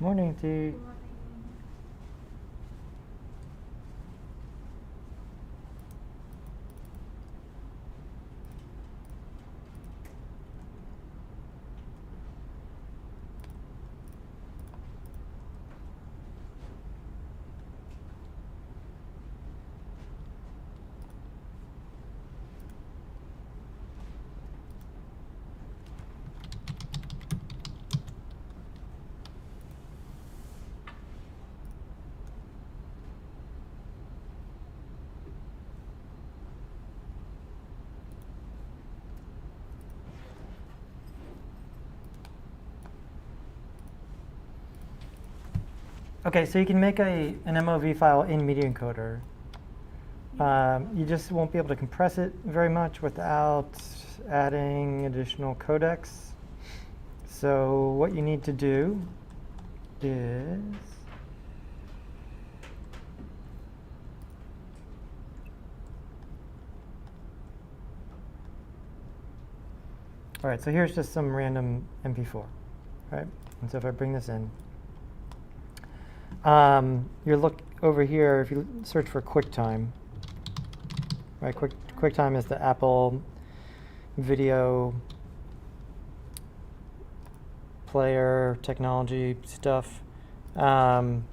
Morning, T. Okay, so you can make an MOV file in Media Encoder. You just won't be able to compress it very much without adding additional codecs. So what you need to do is all right, so here's just some random MP4, right? And so if I bring this in, you look over here, if you search for Quicktime, right? Quicktime is the Apple video player technology stuff. And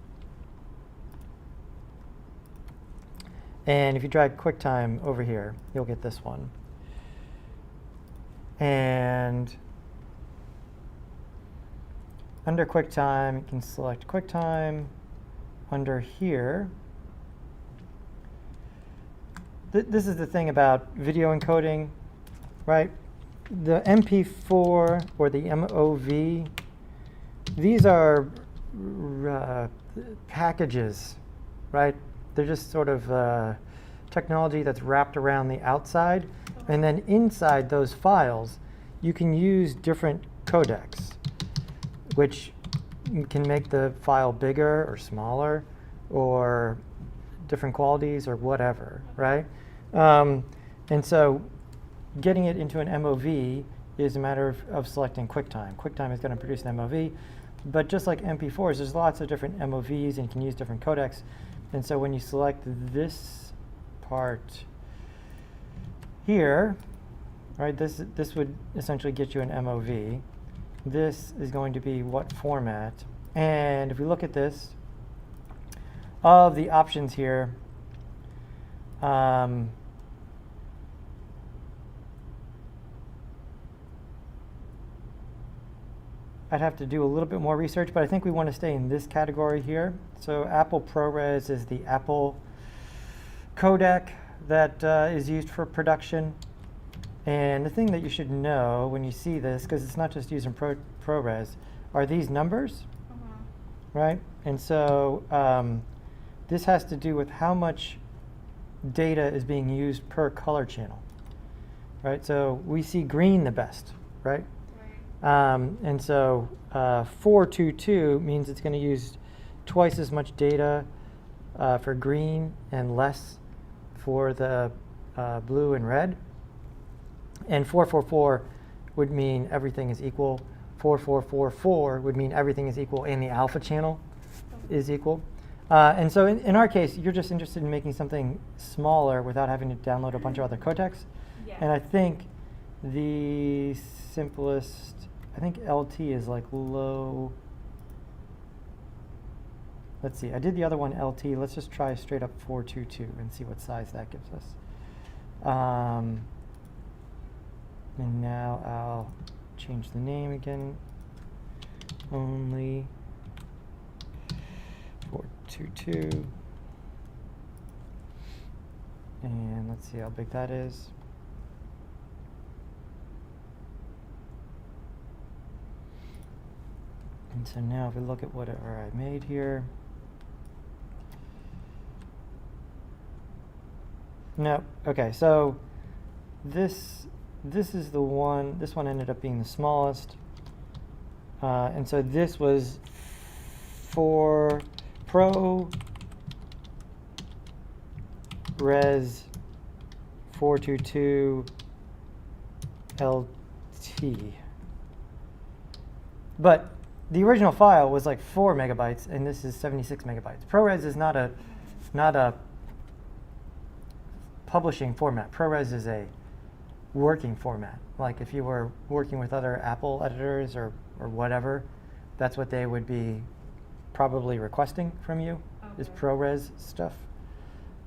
if you drag Quicktime over here, you'll get this one. And under Quicktime, you can select Quicktime. Under here, this is the thing about video encoding, right? The MP4 or the MOV, these are packages, right? They're just sort of technology that's wrapped around the outside. And then inside those files, you can use different codecs, which can make the file bigger or smaller or different qualities or whatever, right? And so getting it into an MOV is a matter of selecting Quicktime. Quicktime is going to produce an MOV. But just like MP4s, there's lots of different MOVs and you can use different codecs. And so when you select this part here, right, this would essentially get you an MOV. This is going to be what format. And if we look at this, of the options here, I'd have to do a little bit more research, but I think we want to stay in this category here. So Apple ProRes is the Apple codec that is used for production. And the thing that you should know when you see this, because it's not just using ProRes, are these numbers, right? And so this has to do with how much data is being used per color channel, right? So we see green the best, right? And so 422 means it's going to use twice as much data for green and less for the blue and red. And 444 would mean everything is equal. 4444 would mean everything is equal and the alpha channel is equal. And so in our case, you're just interested in making something smaller without having to download a bunch of other codecs. Yeah. And I think the simplest, I think LT is like low. Let's see, I did the other one LT. Let's just try straight up 422 and see what size that gives us. And now I'll change the name again. Only 422. And let's see how big that is. And so now if we look at whatever I made here. No, okay, so this is the one, this one ended up being the smallest. And so this was for ProRes 422 LT. But the original file was like 4 megabytes, and this is 76 megabytes. ProRes is not a publishing format. ProRes is a working format. Like if you were working with other Apple editors or whatever, that's what they would be probably requesting from you, is ProRes stuff.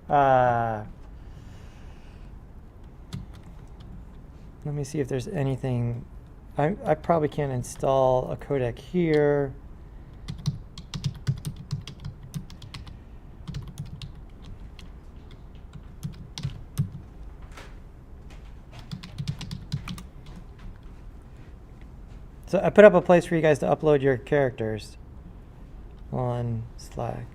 Let me see if there's anything. I probably can't install a codec here. So I put up a place for you guys to upload your characters on Slack.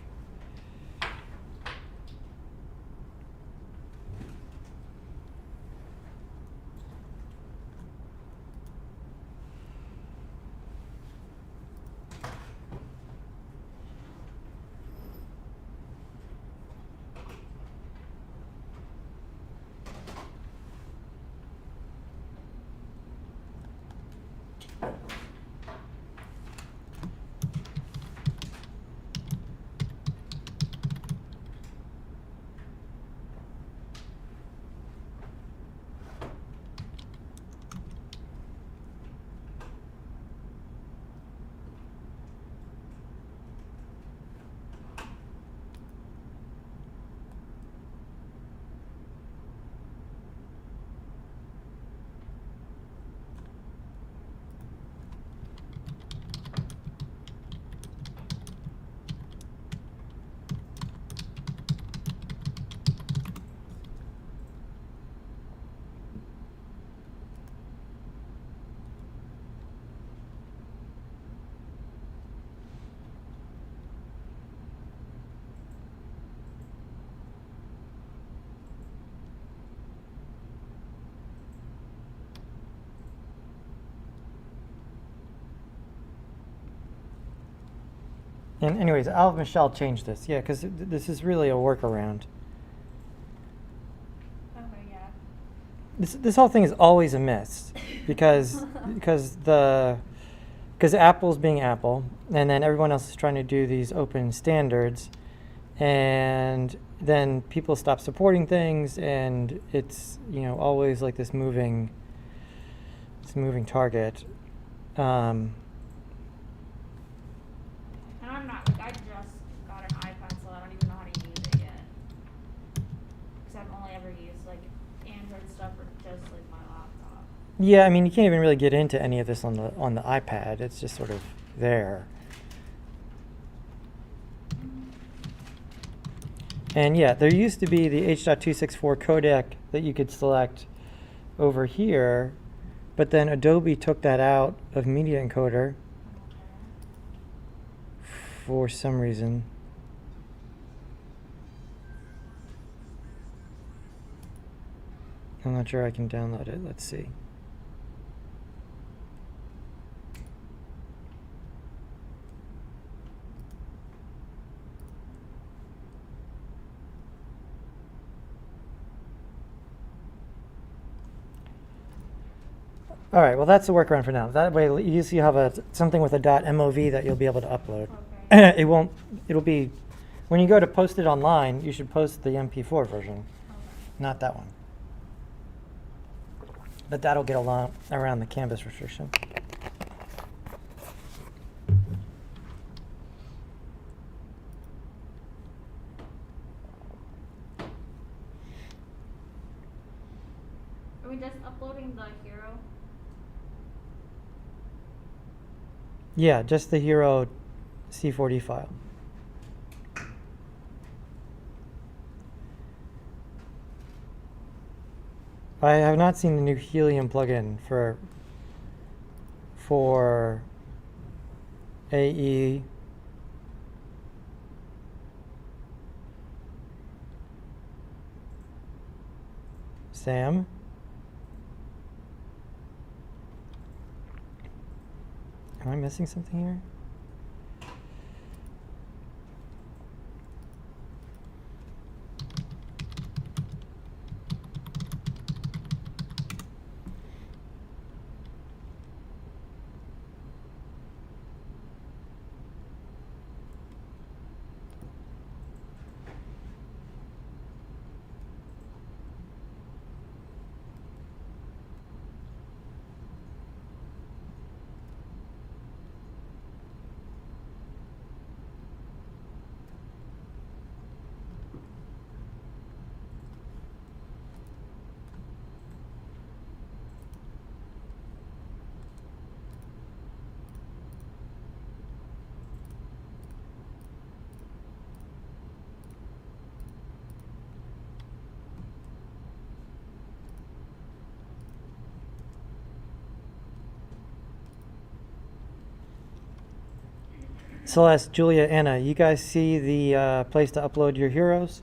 And anyways, I'll have Michelle change this. Yeah, because this is really a workaround. Okay, yeah. This whole thing is always a miss because Apple's being Apple, and then everyone else is trying to do these open standards, and then people stop supporting things, and it's always like this moving target. And I'm not, like, I just got an iPad, so I don't even know how to use it yet. Because I've only ever used, like, Android stuff or just, like, my laptop. Yeah, I mean, you can't even really get into any of this on the iPad. It's just sort of there. And yeah, there used to be the H.264 codec that you could select over here, but then Adobe took that out of Media Encoder for some reason. I'm not sure I can download it. Let's see. All right, well, that's the workaround for now. That way, you have something with a .mov that you'll be able to upload. Okay. It'll be, when you go to post it online, you should post the MP4 version, okay, not that one. But that'll get around the canvas restriction. Are we just uploading the hero? Yeah, just the hero C4D file. I have not seen the new Helium plugin for AE. Sam? Am I missing something here? Celeste, Julia, Anna, you guys see the place to upload your heroes?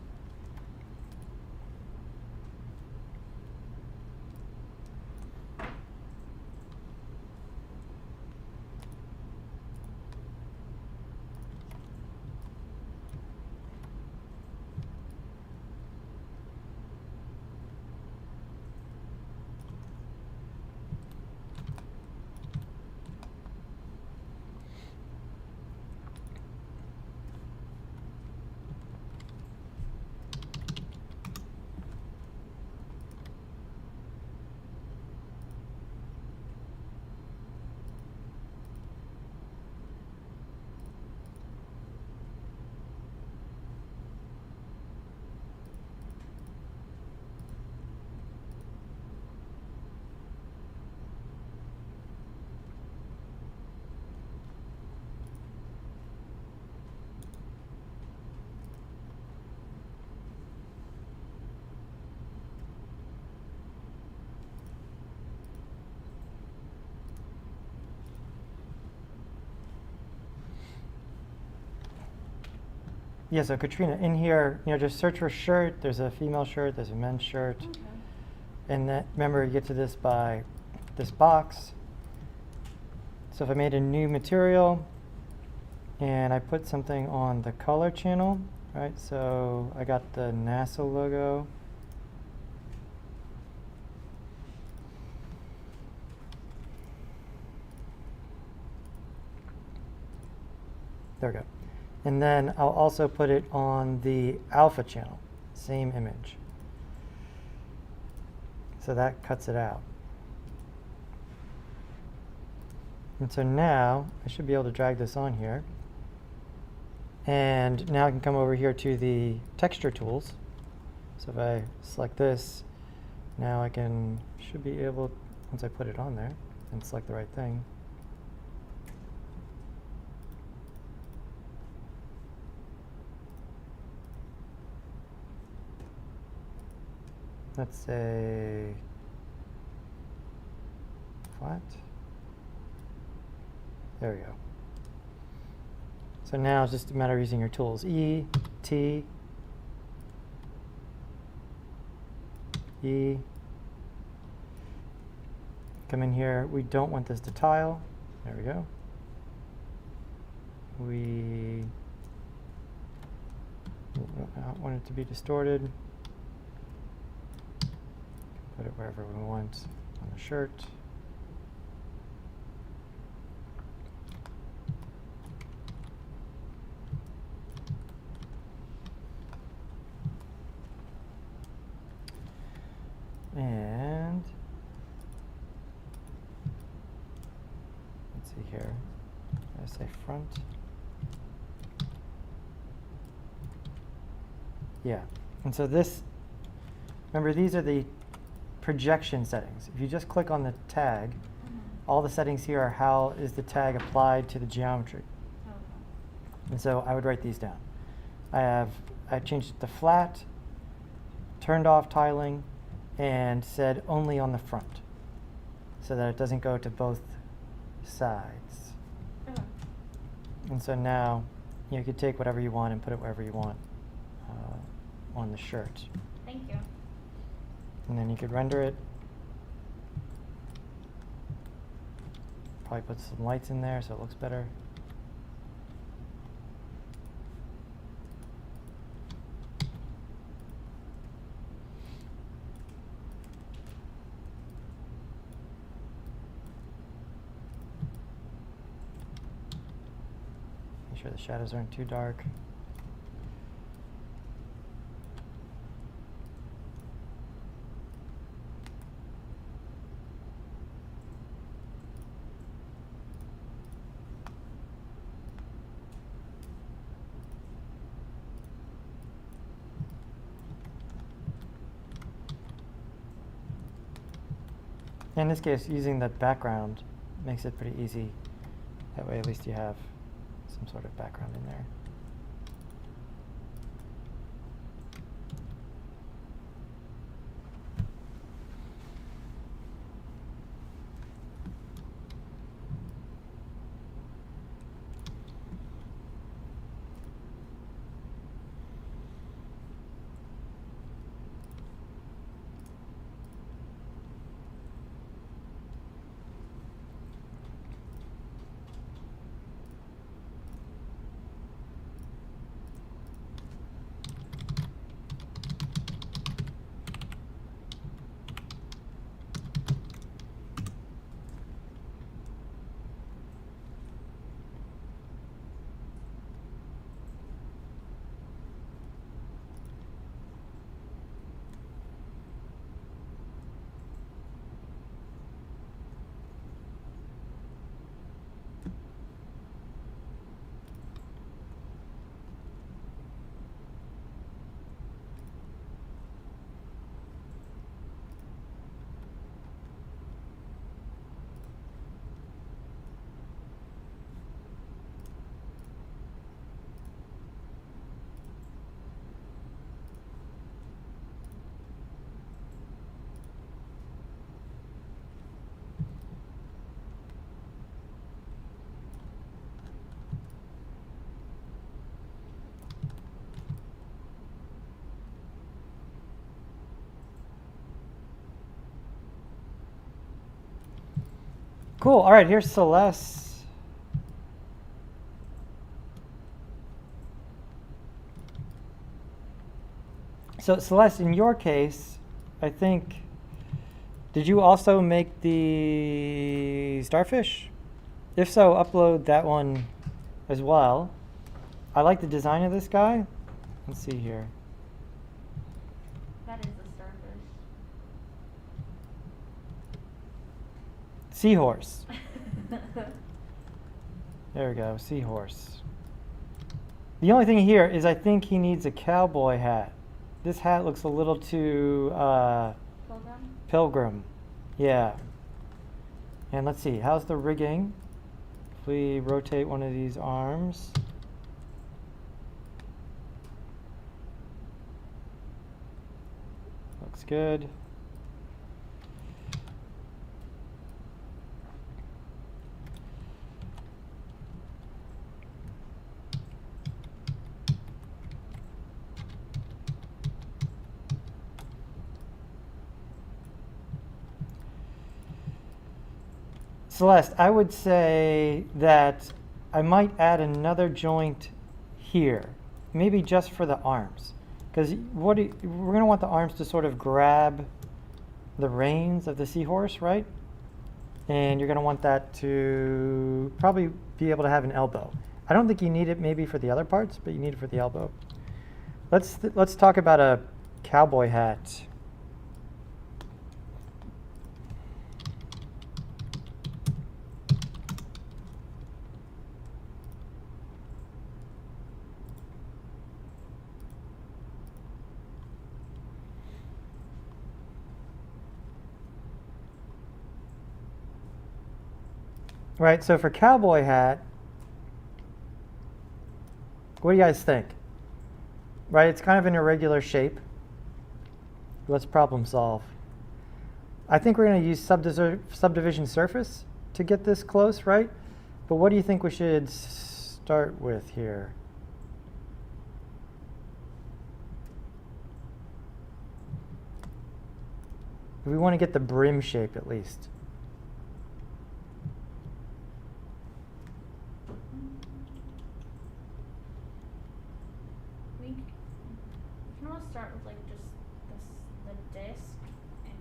Yeah, so Katrina, in here, just search for shirt. There's a female shirt, there's a men's shirt. Okay. And that, remember, you get to this by this box. So if I made a new material and I put something on the color channel, right? So I got the NASA logo. There we go. And then I'll also put it on the alpha channel, same image. So that cuts it out. And so now I should be able to drag this on here. And now I can come over here to the texture tools. So if I select this, now I should be able, once I put it on there and select the right thing, let's say flat. There we go. So now it's just a matter of using your tools. E, T, E. Come in here. We don't want this to tile. There we go. We don't want it to be distorted. Put it wherever we want on the shirt. And let's see here. I say front. Yeah. And so this, remember, these are the projection settings. If you just click on the tag, all the settings here are how is the tag applied to the geometry. Okay. And so I would write these down. I changed it to flat, turned off tiling, and said only on the front, so that it doesn't go to both sides. Okay. And so now you could take whatever you want and put it wherever you want on the shirt. Thank you. And then you could render it. Probably put some lights in there so it looks better. Make sure the shadows aren't too dark. In this case, using the background makes it pretty easy. That way at least you have some sort of background in there. Cool. All right, here's Celeste. So Celeste, in your case, I think, did you also make the starfish? If so, upload that one as well. I like the design of this guy. Let's see here. That is the starfish. Seahorse. There we go, Seahorse. The only thing here is I think he needs a cowboy hat. This hat looks a little too pilgrim. Yeah. And let's see, how's the rigging? If we rotate one of these arms. Looks good. Celeste, I would say that I might add another joint here, maybe just for the arms, because we're going to want the arms to sort of grab the reins of the seahorse, right? And you're going to want that to probably be able to have an elbow. I don't think you need it maybe for the other parts, but you need it for the elbow. Let's talk about a cowboy hat. Right, so for cowboy hat, what do you guys think? Right, it's kind of an irregular shape. Let's problem solve. I think we're going to use subdivision surface to get this close, right? But what do you think we should start with here? We want to get the brim shape at least. We can always start with like just the disc and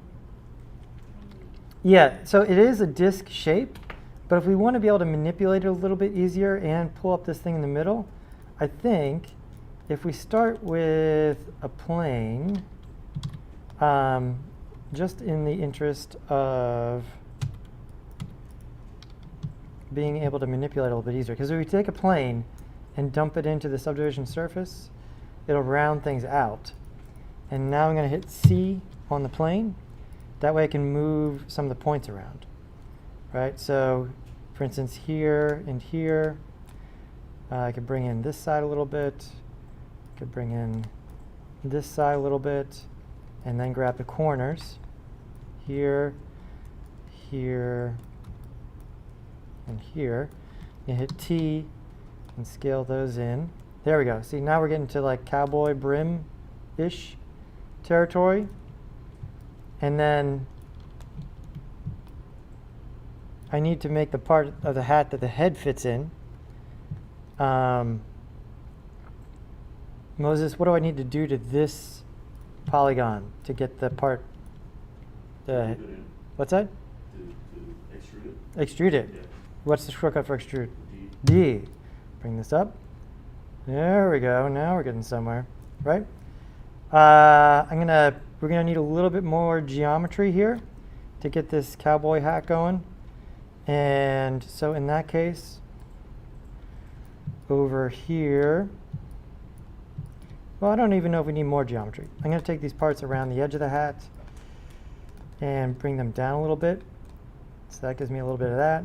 maybe. Yeah, so it is a disc shape, but if we want to be able to manipulate it a little bit easier and pull up this thing in the middle, I think if we start with a plane, just in the interest of being able to manipulate it a little bit easier, because if we take a plane and dump it into the subdivision surface, it'll round things out. And now I'm going to hit C on the plane. That way I can move some of the points around. Right, so for instance here and here, I could bring in this side a little bit, could bring in this side a little bit, and then grab the corners here, here, and here. You hit T and scale those in. There we go. See, now we're getting to like cowboy brim-ish territory. And then I need to make the part of the hat that the head fits in. Moses, what do I need to do to this polygon to get the part? What's that? To extrude it. Extrude it. Yeah. What's the shortcut for extrude? D. D. Bring this up. There we go. Now we're getting somewhere, right? We're gonna need a little bit more geometry here to get this cowboy hat going. And so in that case, over here, well, I don't even know if we need more geometry. I'm gonna take these parts around the edge of the hat and bring them down a little bit. So that gives me a little bit of that.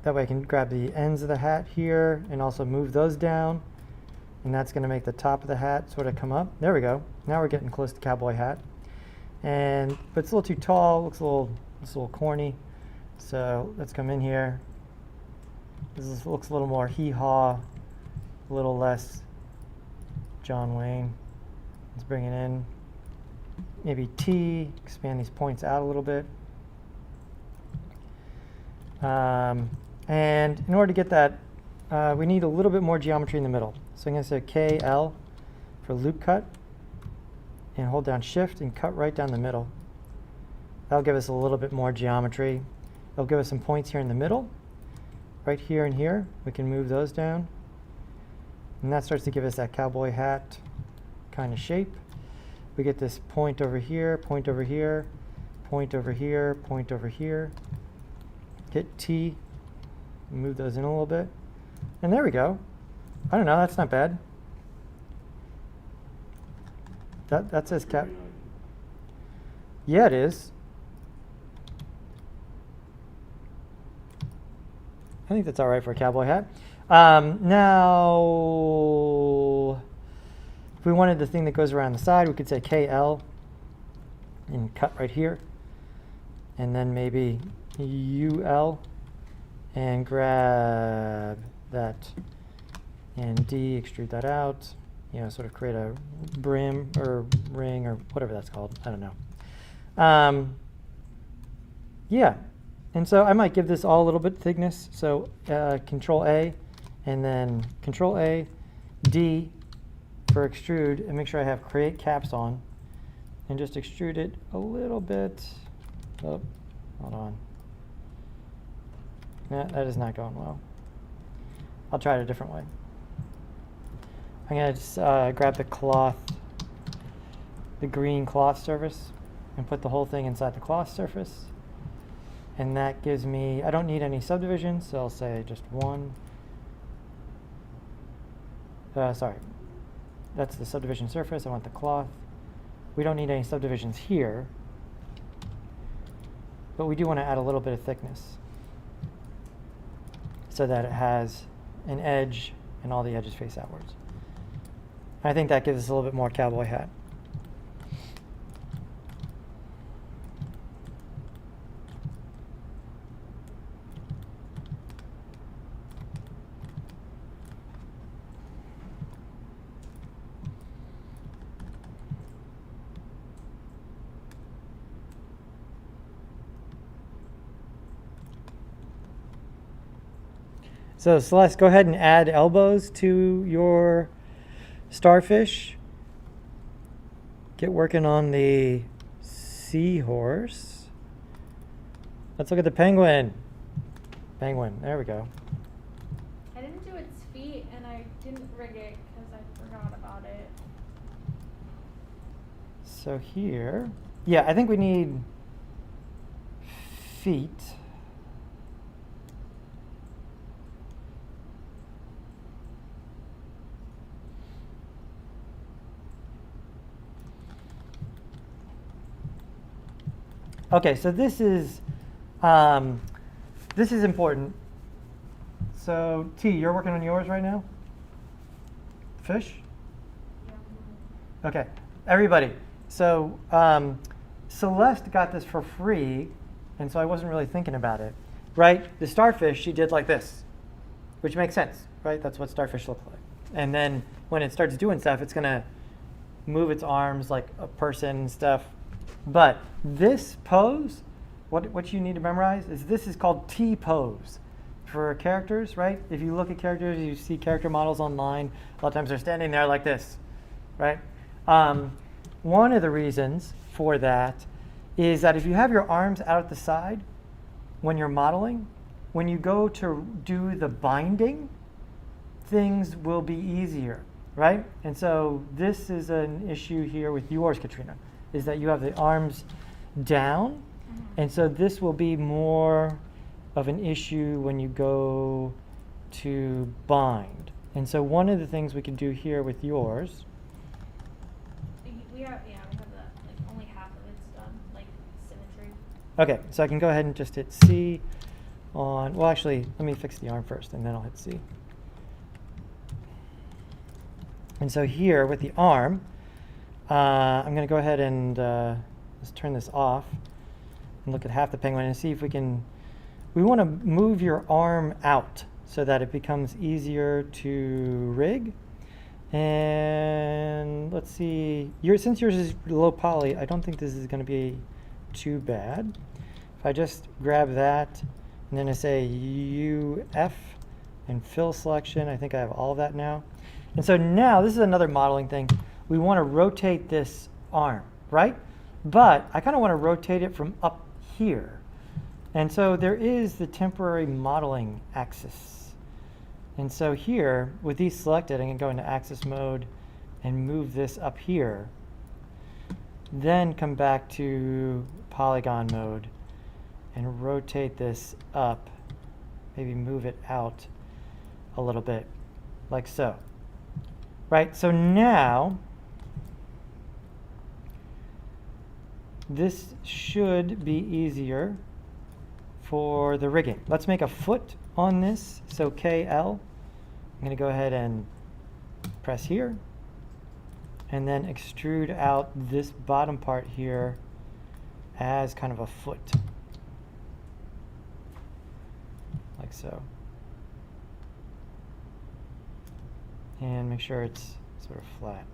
That way I can grab the ends of the hat here and also move those down. And that's going to make the top of the hat sort of come up. There we go. Now we're getting close to cowboy hat. But it's a little too tall, looks a little corny. So let's come in here. Looks a little more hee-haw, a little less John Wayne. Let's bring it in. Maybe T, expand these points out a little bit. And in order to get that, we need a little bit more geometry in the middle. So I'm going to say KL for loop cut, and hold down Shift and cut right down the middle. That'll give us a little bit more geometry. It'll give us some points here in the middle. Right here and here, we can move those down. And that starts to give us that cowboy hat kind of shape. We get this point over here, point over here, point over here, point over here. Hit T, move those in a little bit. And there we go. I don't know, that's not bad. That says cap. Yeah, it is. I think that's all right for a cowboy hat. Now, if we wanted the thing that goes around the side, we could say KL and cut right here. And then maybe UL and grab that and D, extrude that out. You know, sort of create a brim or ring or whatever that's called. I don't know. Yeah. And so I might give this all a little bit thickness. So Control A, and then Control A, D for extrude, and make sure I have create caps on, and just extrude it a little bit. Oh, hold on. That is not going well. I'll try it a different way. I'm going to just grab the cloth, the green cloth surface, and put the whole thing inside the cloth surface. And that gives me, I don't need any subdivisions, so I'll say just one. Sorry, that's the subdivision surface. I want the cloth. We don't need any subdivisions here, but we do want to add a little bit of thickness so that it has an edge and all the edges face outwards. I think that gives us a little bit more cowboy hat. So Celeste, go ahead and add elbows to your starfish. Get working on the seahorse. Let's look at the penguin. Penguin, there we go. I didn't do its feet, and I didn't rig it because I forgot about it. So here, yeah, I think we need feet. Okay, so this is important. So T, you're working on yours right now? Fish? Yeah. Okay, everybody. So Celeste got this for free, and so I wasn't really thinking about it, right? The starfish, she did like this, which makes sense, right? That's what starfish look like. And then when it starts doing stuff, it's gonna move its arms like a person and stuff. But this pose, what you need to memorize is this is called T pose for characters, right? If you look at characters, you see character models online, a lot of times they're standing there like this, right? One of the reasons for that is that if you have your arms out at the side when you're modeling, when you go to do the binding, things will be easier, right? And so this is an issue here with yours, Katrina, is that you have the arms down, and so this will be more of an issue when you go to bind. And so one of the things we can do here with yours, We have the, like, only half of it's done, like symmetry. okay, so I can go ahead and just hit C on, well actually, let me fix the arm first and then I'll hit C. And so here with the arm, I'm going to go ahead and let's turn this off and look at half the penguin and see if we can, we want to move your arm out so that it becomes easier to rig. And let's see, since yours is low poly, I don't think this is going to be too bad. If I just grab that And then I say UF and fill selection. I think I have all of that now. And so now, this is another modeling thing. We want to rotate this arm, right? But I kind of want to rotate it from up here. And so there is the temporary modeling axis. And so here, with these selected, I can go into axis mode and move this up here. Then come back to polygon mode and rotate this up. Maybe move it out a little bit, like so. Right, so now, this should be easier for the rigging. Let's make a foot on this, so KL. I'm going to go ahead and press here, and then extrude out this bottom part here as kind of a foot, like so. And make sure it's sort of flat.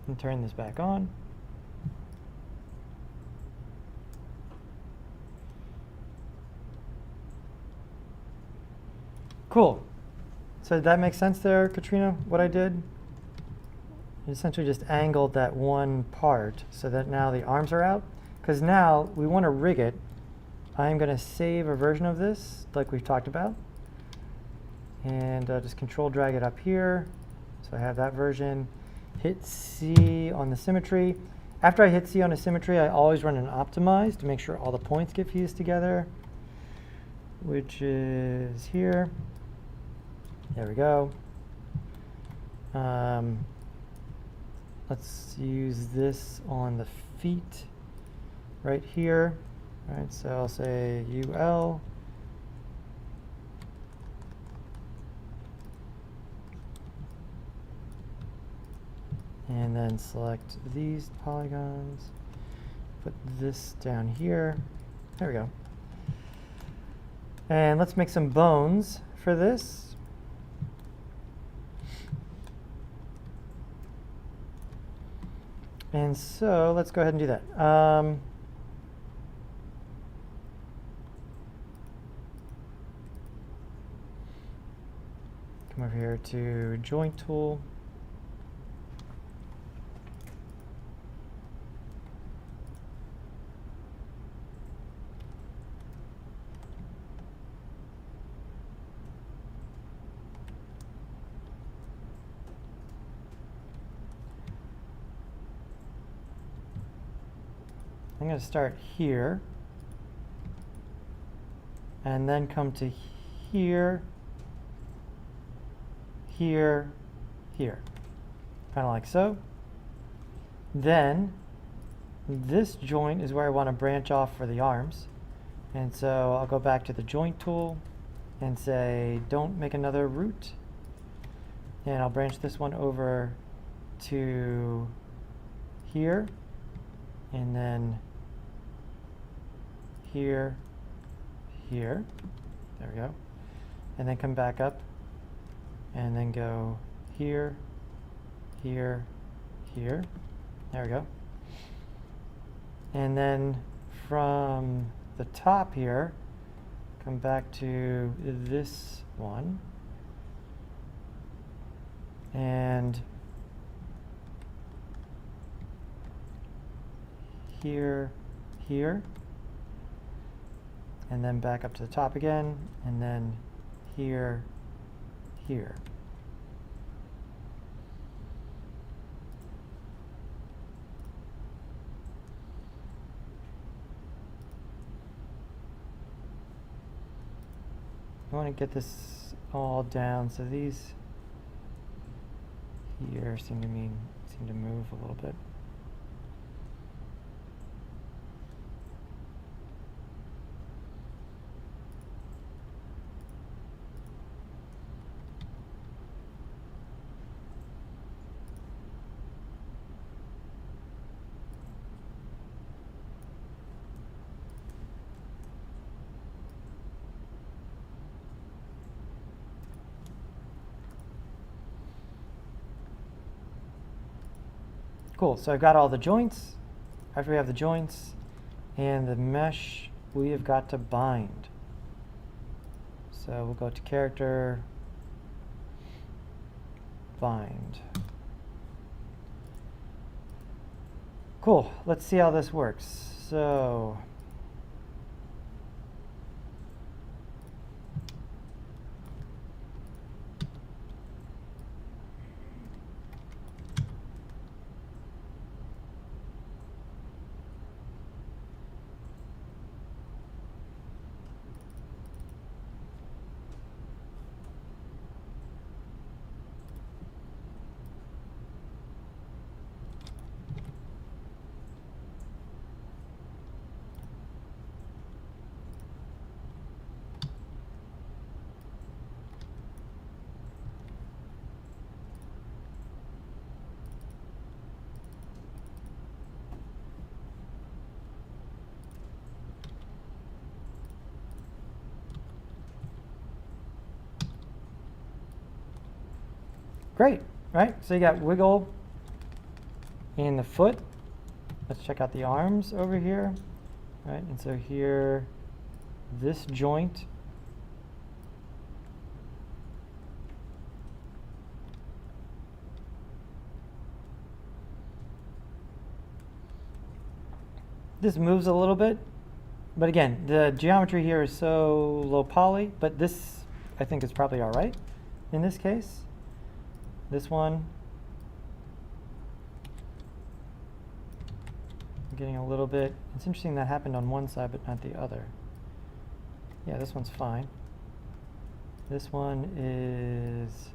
And turn this back on. Cool. So did that make sense there, Katrina, what I did? I essentially just angled that one part so that now the arms are out. Because now we want to rig it. I'm going to save a version of this, like we've talked about. And just control drag it up here. So I have that version. Hit C on the symmetry. After I hit C on a symmetry, I always run an optimize to make sure all the points get fused together, which is here. There we go. Let's use this on the feet right here. All right, so I'll say UL. And then select these polygons. Put this down here. There we go. And let's make some bones for this. And so let's go ahead and do that. Come over here to joint tool. I'm going to start here and then come to here, here, here, kind of like so. Then this joint is where I want to branch off for the arms. And so I'll go back to the joint tool and say, don't make another root. And I'll branch this one over to here, and then here, here, there we go. And then come back up, and then go here, here, here, there we go. And then from the top here, come back to this one, and here, here, and then back up to the top again, and then here, here. I want to get this all down, so these here seem to move a little bit. Cool, so I've got all the joints. After we have the joints and the mesh, we have got to bind. So we'll go to character, bind. Cool, let's see how this works. So, great, right? So you got wiggle in the foot. Let's check out the arms over here, right? And so here, this joint this moves a little bit, but again, the geometry here is so low poly, but this I think is probably all right in this case. This one, I'm getting a little bit, it's interesting that happened on one side but not the other. Yeah, this one's fine. This one is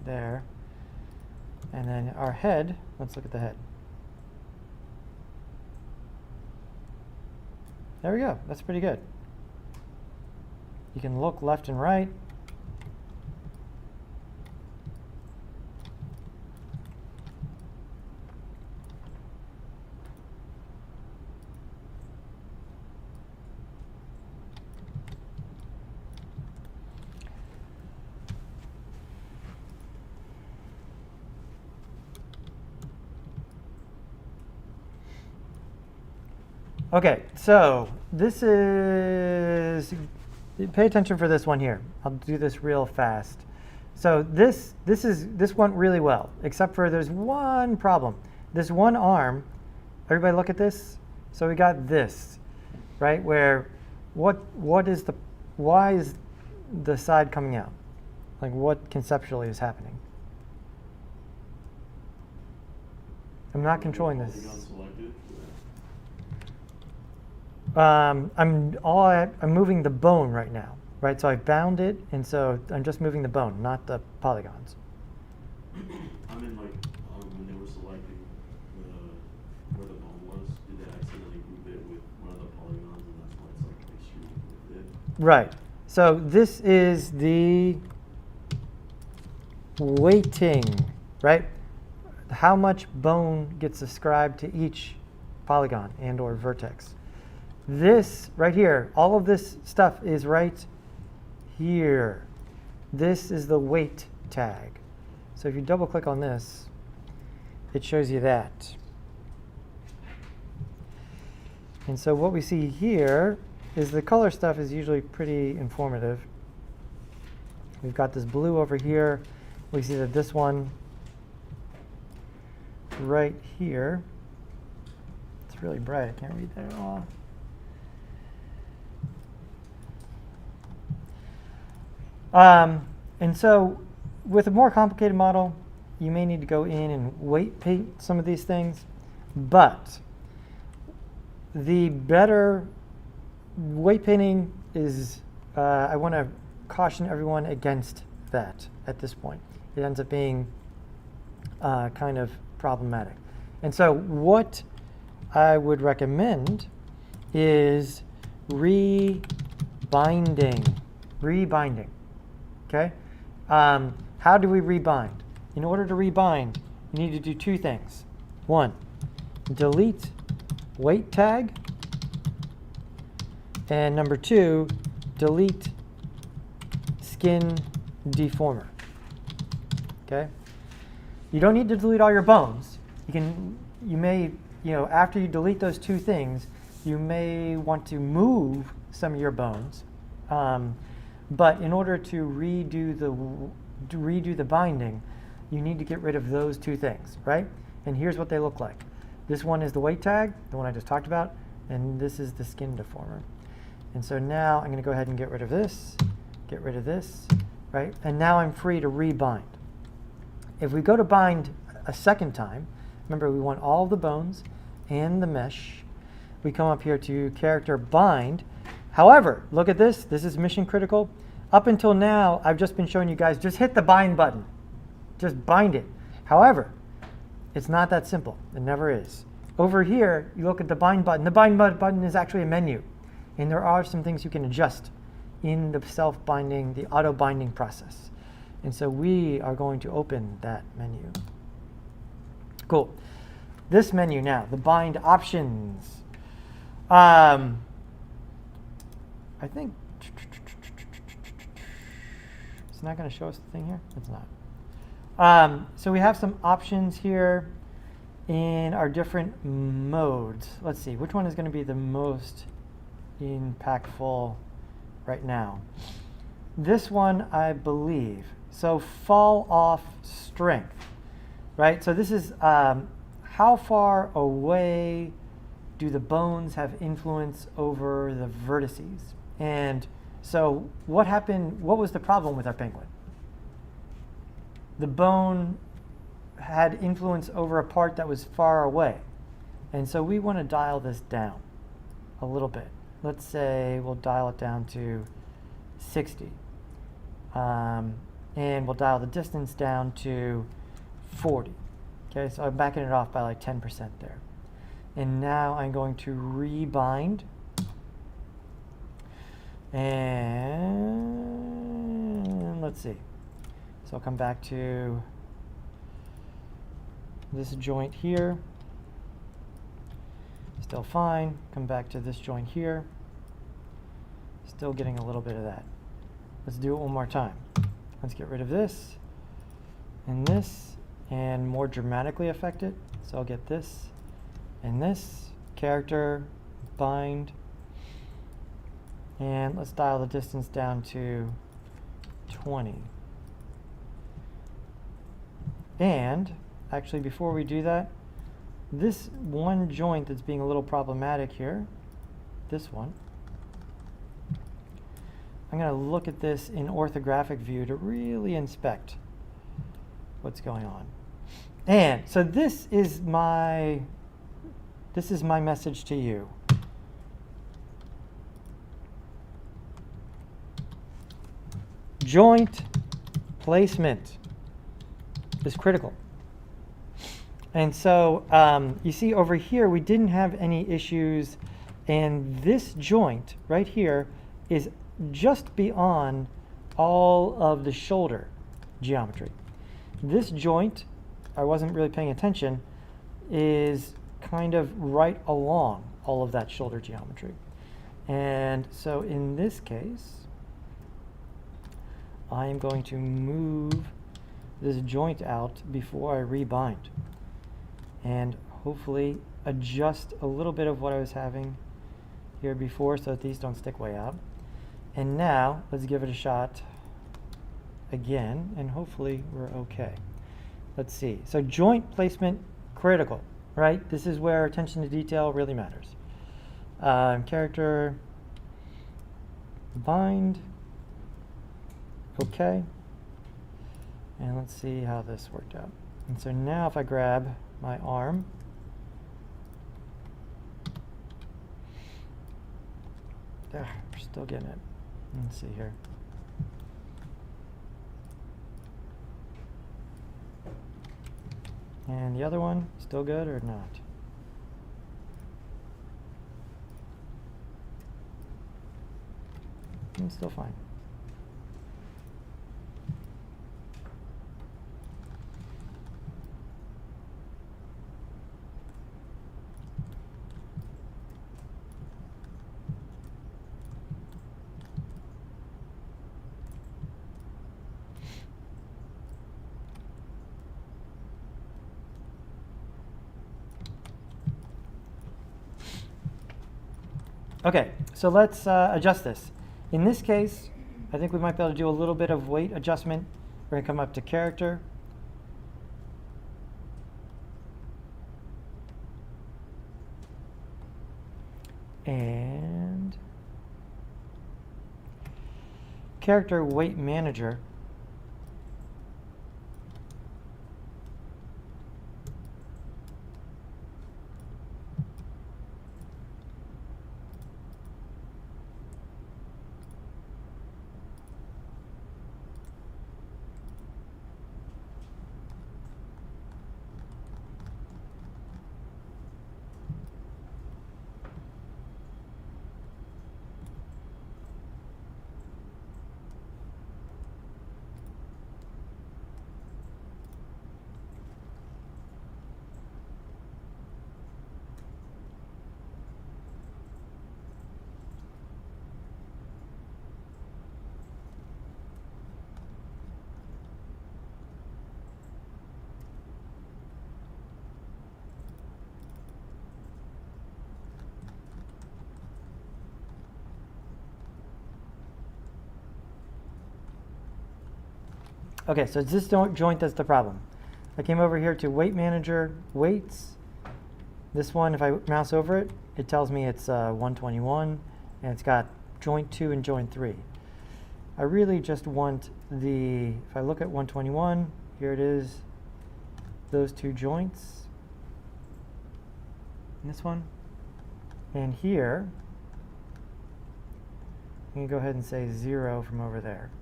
there. And then our head, let's look at the head. There we go, that's pretty good. You can look left and right. Okay, so this is, pay attention for this one here. I'll do this real fast. So this went really well, except for there's one problem. This one arm, everybody look at this. So we got this, right? Where, why is the side coming out? Like what conceptually is happening? I'm not controlling this. I'm moving the bone right now, right? So I bound it, and so I'm just moving the bone, not the polygons. I mean, like, when they were selecting where the bone was, did they accidentally group it with one of the polygons, and that's why it's like extruded with it? Right. So this is the weighting, right? How much bone gets ascribed to each polygon and or vertex. This right here, all of this stuff is right here. This is the weight tag. So if you double click on this, it shows you that. And so what we see here is the color stuff is usually pretty informative. We've got this blue over here. We see that this one right here, it's really bright, I can't read that at all. And so with a more complicated model, you may need to go in and weight paint some of these things, but the better weight painting is, I want to caution everyone against that at this point. It ends up being kind of problematic. And so what I would recommend is rebinding. Okay? How do we rebind? In order to rebind, you need to do two things. One, delete weight tag. And number 2, delete skin deformer. Okay? You don't need to delete all your bones. You may, after you delete those 2 things, you may want to move some of your bones. But in order to redo the binding, you need to get rid of those 2 things, right? And here's what they look like. This one is the weight tag, the one I just talked about, and this is the skin deformer. And so now I'm going to go ahead and get rid of this, right? And now I'm free to rebind. If we go to bind a second time, remember we want all the bones and the mesh. We come up here to character bind. However, look at this. This is mission critical. Up until now, I've just been showing you guys, just hit the bind button. Just bind it. However, it's not that simple. It never is. Over here, you look at the bind button. The bind button is actually a menu. And there are some things you can adjust in the self-binding, the auto-binding process. And so we are going to open that menu. Cool. This menu now, the bind options. I think it's not going to show us the thing here. It's not. So we have some options here in our different modes. Let's see, which one is going to be the most impactful right now? This one, I believe. So fall off strength, right? So this is how far away do the bones have influence over the vertices? And so what happened, what was the problem with our penguin? The bone had influence over a part that was far away. And so we want to dial this down a little bit. Let's say we'll dial it down to 60. And we'll dial the distance down to 40. Okay, so I'm backing it off by like 10% there. And now I'm going to rebind. And let's see. So I'll come back to this joint here. Still fine. Come back to this joint here. Still getting a little bit of that. Let's do it one more time. Let's get rid of this and more dramatically affect it. So I'll get this and this, character, bind, and let's dial the distance down to 20. And actually, before we do that, this one joint that's being a little problematic here, this one, I'm going to look at this in orthographic view to really inspect what's going on. And so this is my message to you. Joint placement is critical. And so you see over here we didn't have any issues, and this joint right here is just beyond all of the shoulder geometry. This joint, I wasn't really paying attention, is kind of right along all of that shoulder geometry. And so in this case, I am going to move this joint out before I rebind and hopefully adjust a little bit of what I was having here before so that these don't stick way out. And now let's give it a shot again and hopefully we're okay. Let's see. So joint placement critical, right? This is where attention to detail really matters. Character bind. Okay. And let's see how this worked out. And so now if I grab my arm, we're still getting it. Let's see here. And the other one, still good or not? It's still fine. Okay, so let's adjust this. In this case, I think we might be able to do a little bit of weight adjustment. We're going to come up to character. And character weight manager. Okay, so it's this joint that's the problem. I came over here to weight manager, weights. This one, if I mouse over it, it tells me it's 121, and it's got joint 2 and joint 3. I really just want if I look at 121, here it is, those 2 joints. And this one. And here, I can go ahead and say 0 from over there.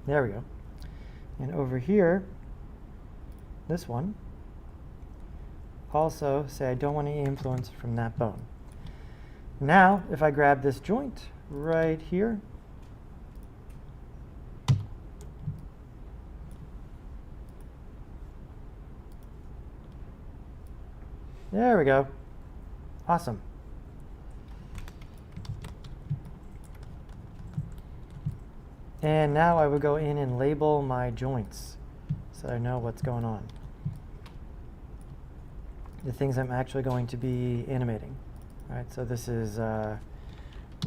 There we go. And over here, this one, also say I don't want any influence from that bone. Now, if I grab this joint right here, there we go. Awesome. And now I would go in and label my joints so I know what's going on. The things I'm actually going to be animating. All right, so this is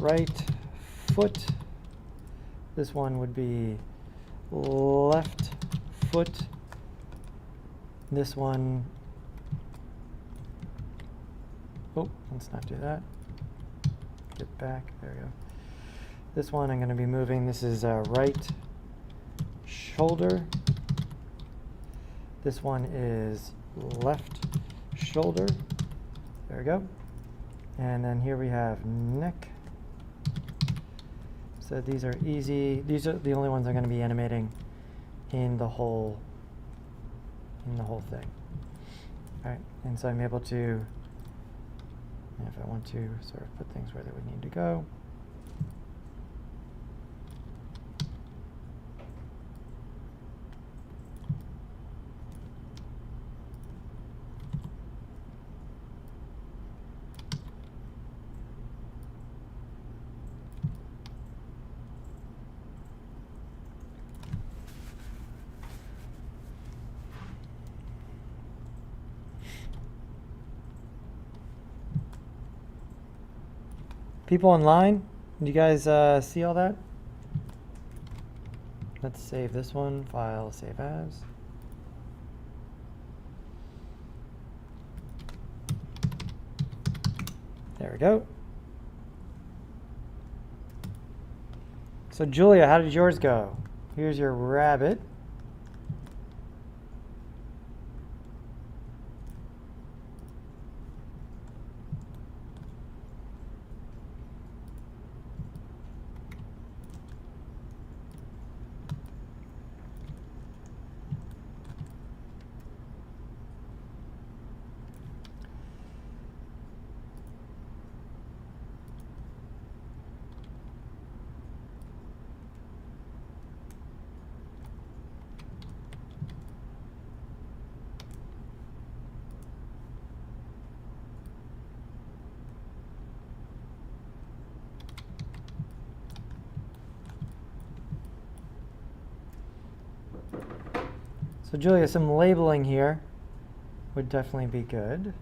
right foot. This one would be left foot. This one, oh, let's not do that. Get back, there we go. This one I'm going to be moving. This is right shoulder. This one is left shoulder. There we go. And then here we have neck. So these are easy. These are the only ones I'm going to be animating in the whole thing. All right. And so I'm able to, if I want to sort of put things where they would need to go. People online, do you guys see all that? Let's save this one, file, save as. There we go. So Julia, how did yours go? Here's your rabbit. So Julia, some labeling here. would definitely be good.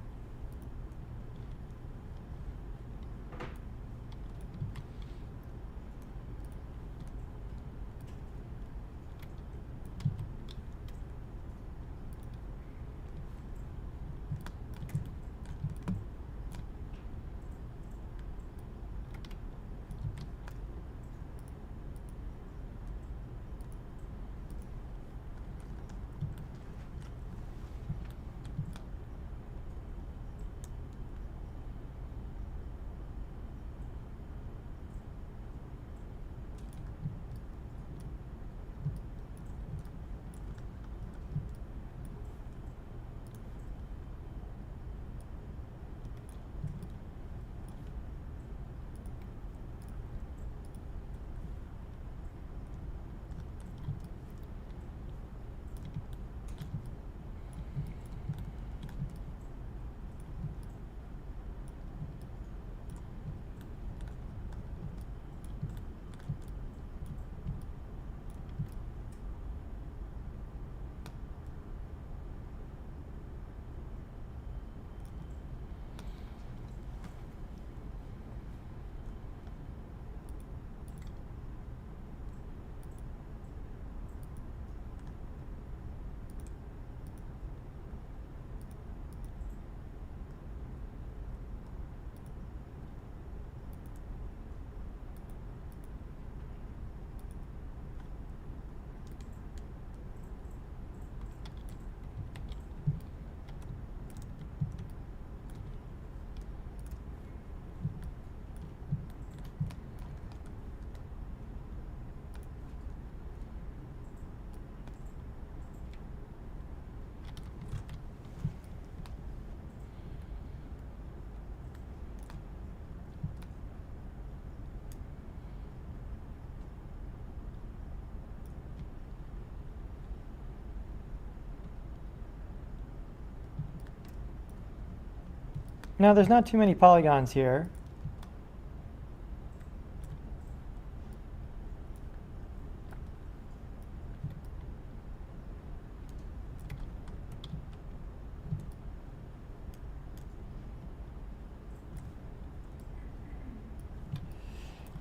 Now there's not too many polygons here.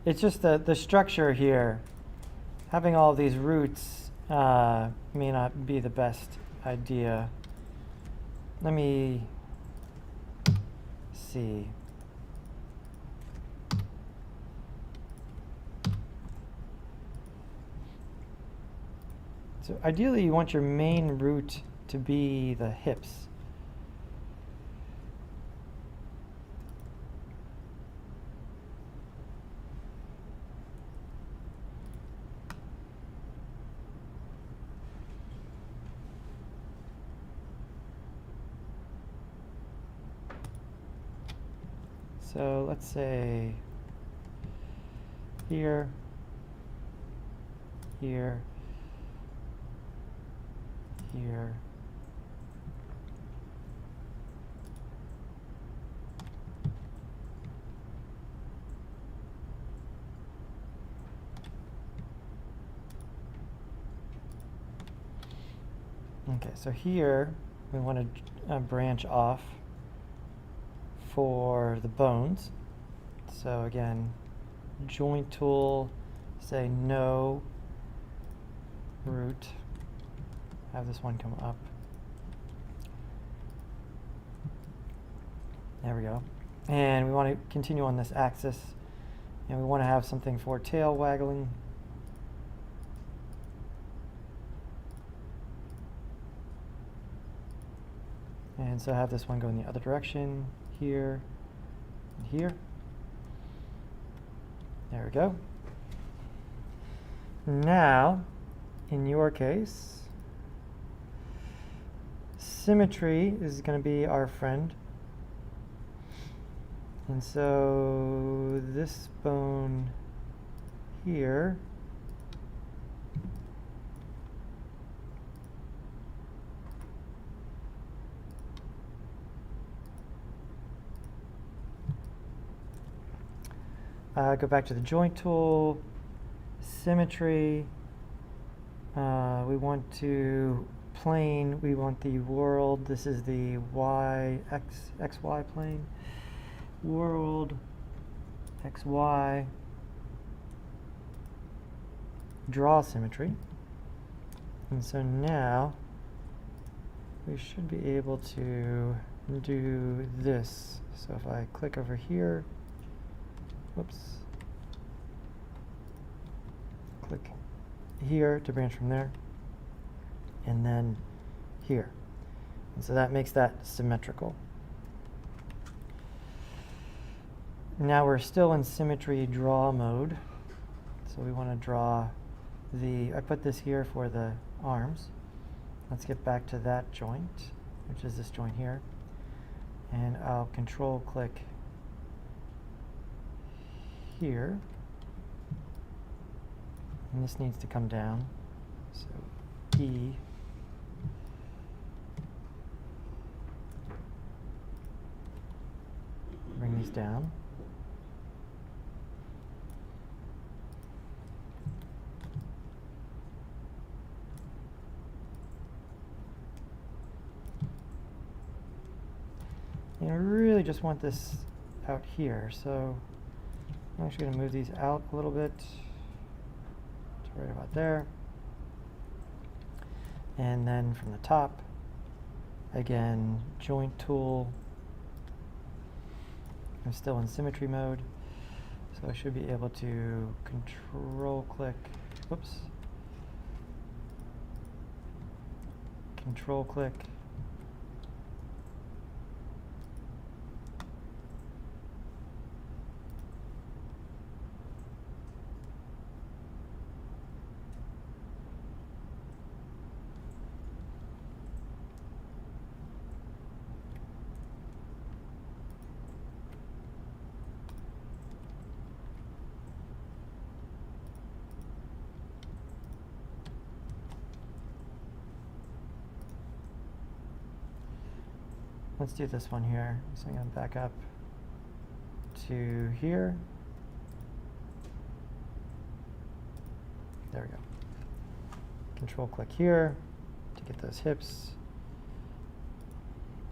It's just the structure here. Having all these roots may not be the best idea. Let me see. So ideally you want your main root to be the hips. So let's say here, here, here, okay, so here we want to branch off for the bones. So again, joint tool, say no root, have this one come up. There we go. And we want to continue on this axis, and we want to have something for tail waggling. And so have this one go in the other direction, here, and here. There we go. Now, in your case, symmetry is going to be our friend. And so this bone here go back to the joint tool, symmetry. We want to plane, we want the world. This is the XY plane. World, XY, draw symmetry. And so now we should be able to do this. So if I click over here, whoops, click here to branch from there, and then here. And so that makes that symmetrical. Now we're still in symmetry draw mode. So we want to draw I put this here for the arms. Let's get back to that joint, which is this joint here. And I'll control click here. And this needs to come down. So E. Bring these down. And I really just want this out here, so I'm actually going to move these out a little bit to right about there. And then from the top, again, joint tool. I'm still in symmetry mode, so I should be able to control click, whoops, control click, let's do this one here. So I'm going to back up to here. There we go. Control click here to get those hips.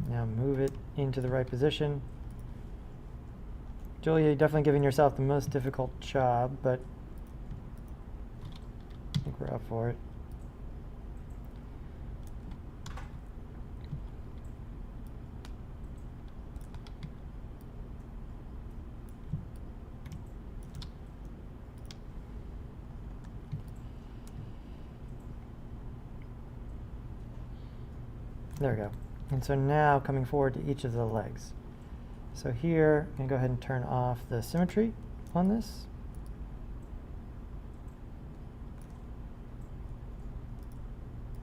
Now move it into the right position. Julia, you're definitely giving yourself the most difficult job, but I think we're up for it. There we go. And so now coming forward to each of the legs. So here, I'm going to go ahead and turn off the symmetry on this.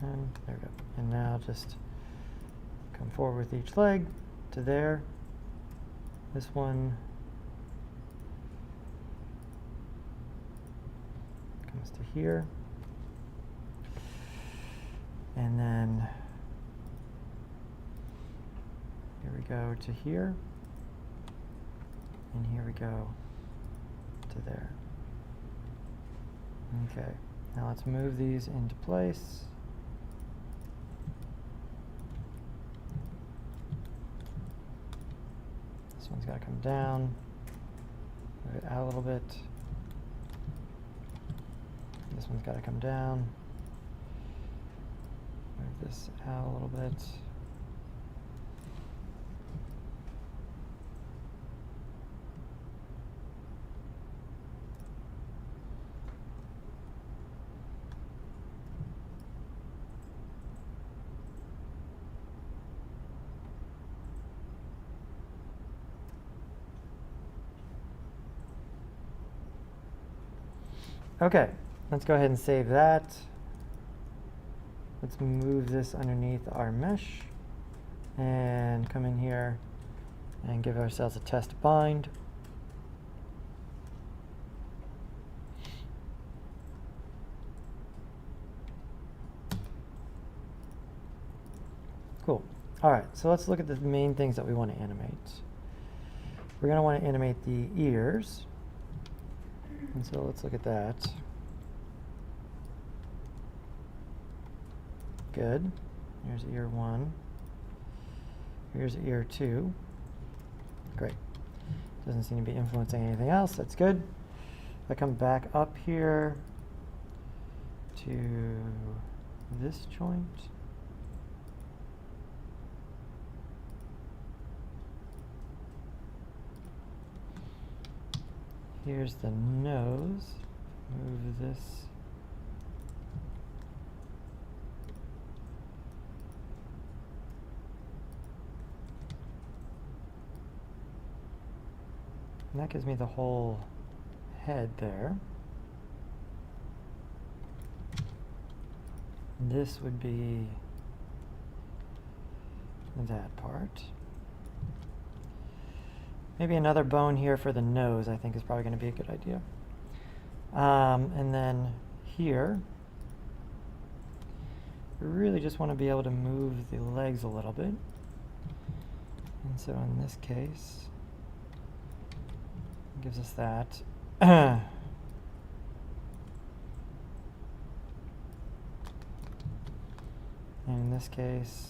And there we go. And now just come forward with each leg to there. This one comes to here. And then here we go to here, and here we go to there. Okay, now let's move these into place. This one's got to come down, move it out a little bit. This one's got to come down, move this out a little bit. Okay, let's go ahead and save that. Let's move this underneath our mesh and come in here and give ourselves a test bind. Cool. All right, so let's look at the main things that we want to animate. We're going to want to animate the ears. And so let's look at that. Good. Here's ear 1. Here's ear 2. Great. Doesn't seem to be influencing anything else. That's good. I come back up here to this joint. Here's the nose. Move this. And that gives me the whole head there. This would be that part. Maybe another bone here for the nose, I think, is probably going to be a good idea. And then here, we really just want to be able to move the legs a little bit. And so in this case, it gives us that. And in this case,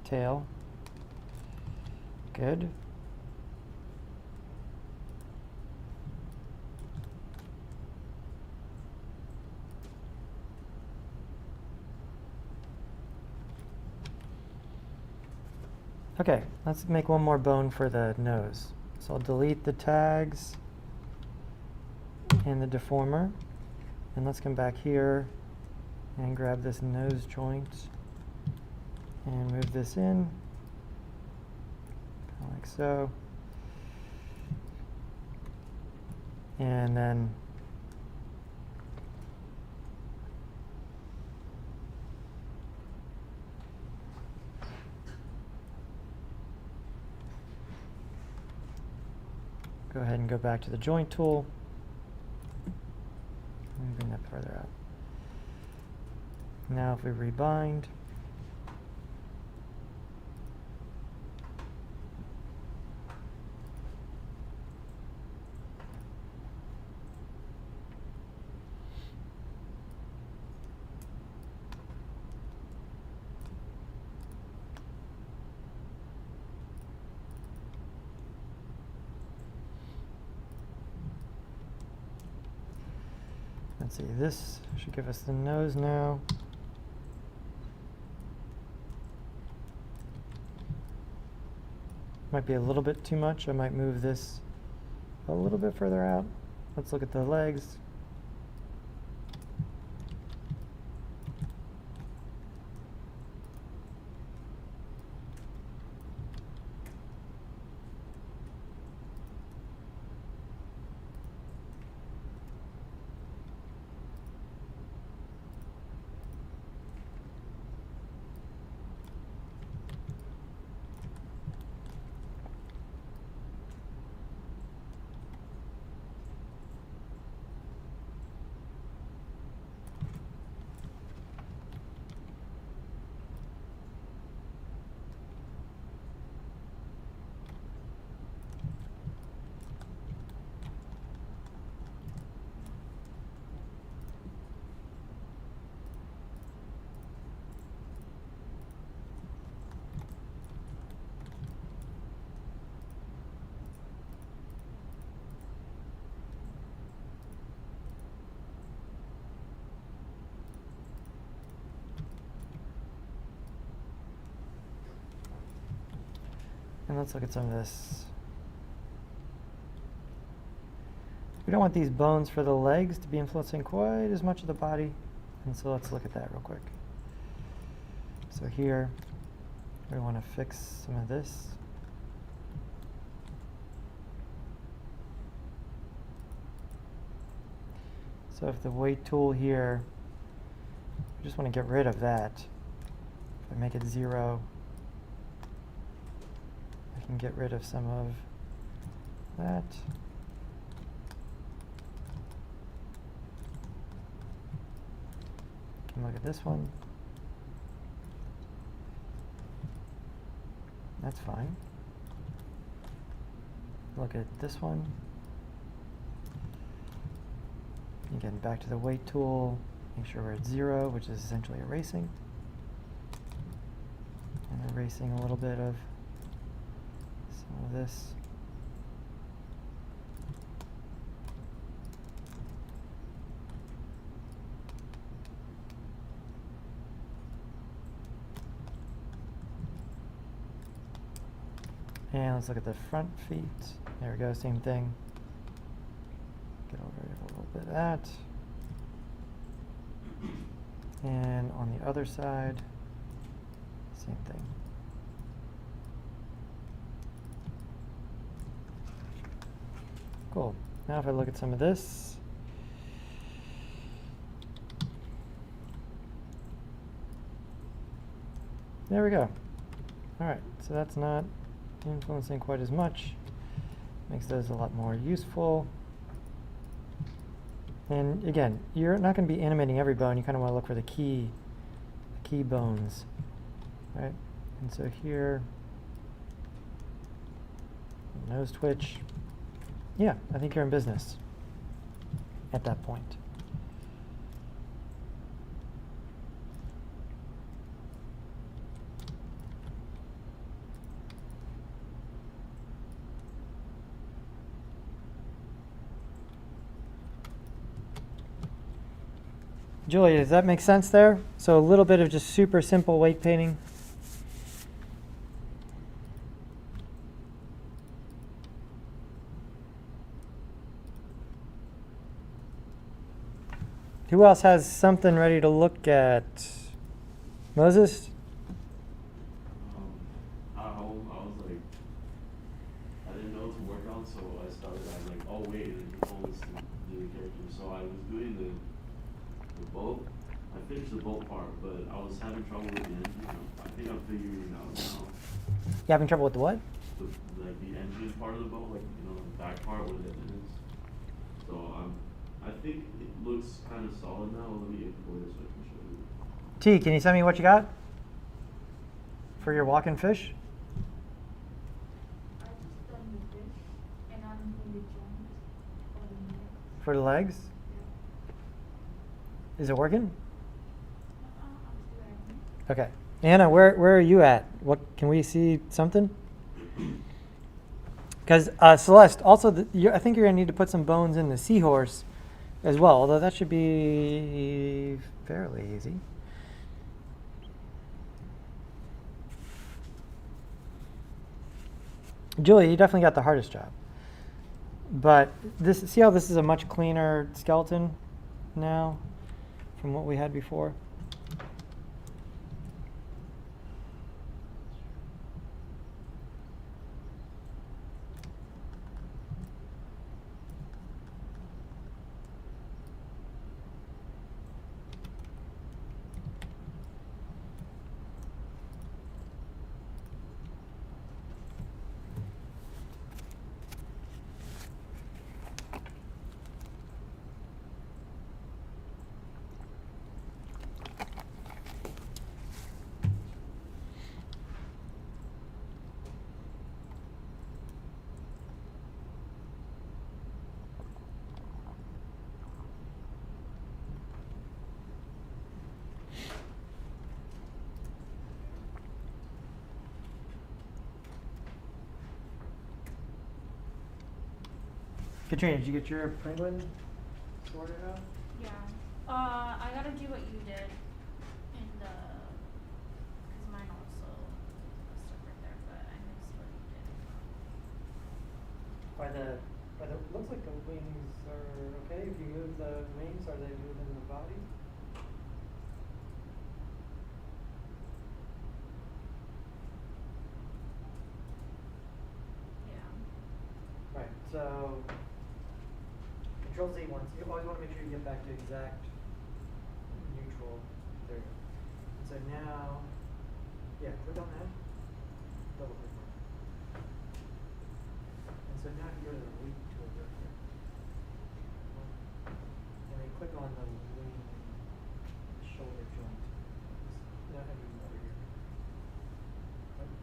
tail. Good. Okay, let's make one more bone for the nose. So I'll delete the tags and the deformer. And let's come back here and grab this nose joint and move this in, kind of like so. And then go ahead and go back to the joint tool and bring that further out. Now if we rebind, let's see, this should give us the nose now. Might be a little bit too much. I might move this a little bit further out. Let's look at the legs. And let's look at some of this. We don't want these bones for the legs to be influencing quite as much of the body. And so let's look at that real quick. So here, we want to fix some of this. So if the weight tool here, we just want to get rid of that. If I make it 0, I can get rid of some of that. Can look at this one. That's fine. Look at this one. Again, back to the weight tool. Make sure we're at 0, which is essentially erasing. And erasing a little bit of some of this. And let's look at the front feet. There we go, same thing. Get over a little bit of that. And on the other side, same thing. Cool. Now if I look at some of this, there we go. All right, so that's not influencing quite as much. Makes those a lot more useful. And again, you're not going to be animating every bone. You kind of want to look for the key bones, right? And so here, nose twitch. Yeah, I think you're in business at that point. Julia, does that make sense there? So a little bit of just super simple weight painting. Who else has something ready to look at? Moses? I was like, I didn't know to work on, so I started. I was like, oh wait, and he told us to do the character. So I was doing the boat. I finished the boat part, but I was having trouble with the engine. I think I'm figuring it out now. You having trouble with the what? Like the engine part of the boat, like the back part where the engine is. So I think it looks kind of solid now. Let me import it so I can show you. T, can you send me what you got for your walking fish? I just done the fish, and I'm doing the joint for the neck. For the legs? Yeah. Is it working? I'm still at Okay. Anna, where are you at? What can we see something? Because Celeste, also, I think you're going to need to put some bones in the Seahorse as well, although that should be fairly easy. Julia, you definitely got the hardest job. But see how this is a much cleaner skeleton now from what we had before? Katrina, did you get your penguin sorted out? Yeah. I gotta do what you did in the, cause mine also stuck right there, but I missed what you did. Looks like the wings are okay. If you move the wings, are they moving the body? Yeah. Right, so Control Z once. You always want to make sure you get back to exact neutral. There you go. And so now, yeah, click on that. Double click on it. And so now you go to the weight tool right here. And then click on the wing shoulder joint. Now have you over here. Right.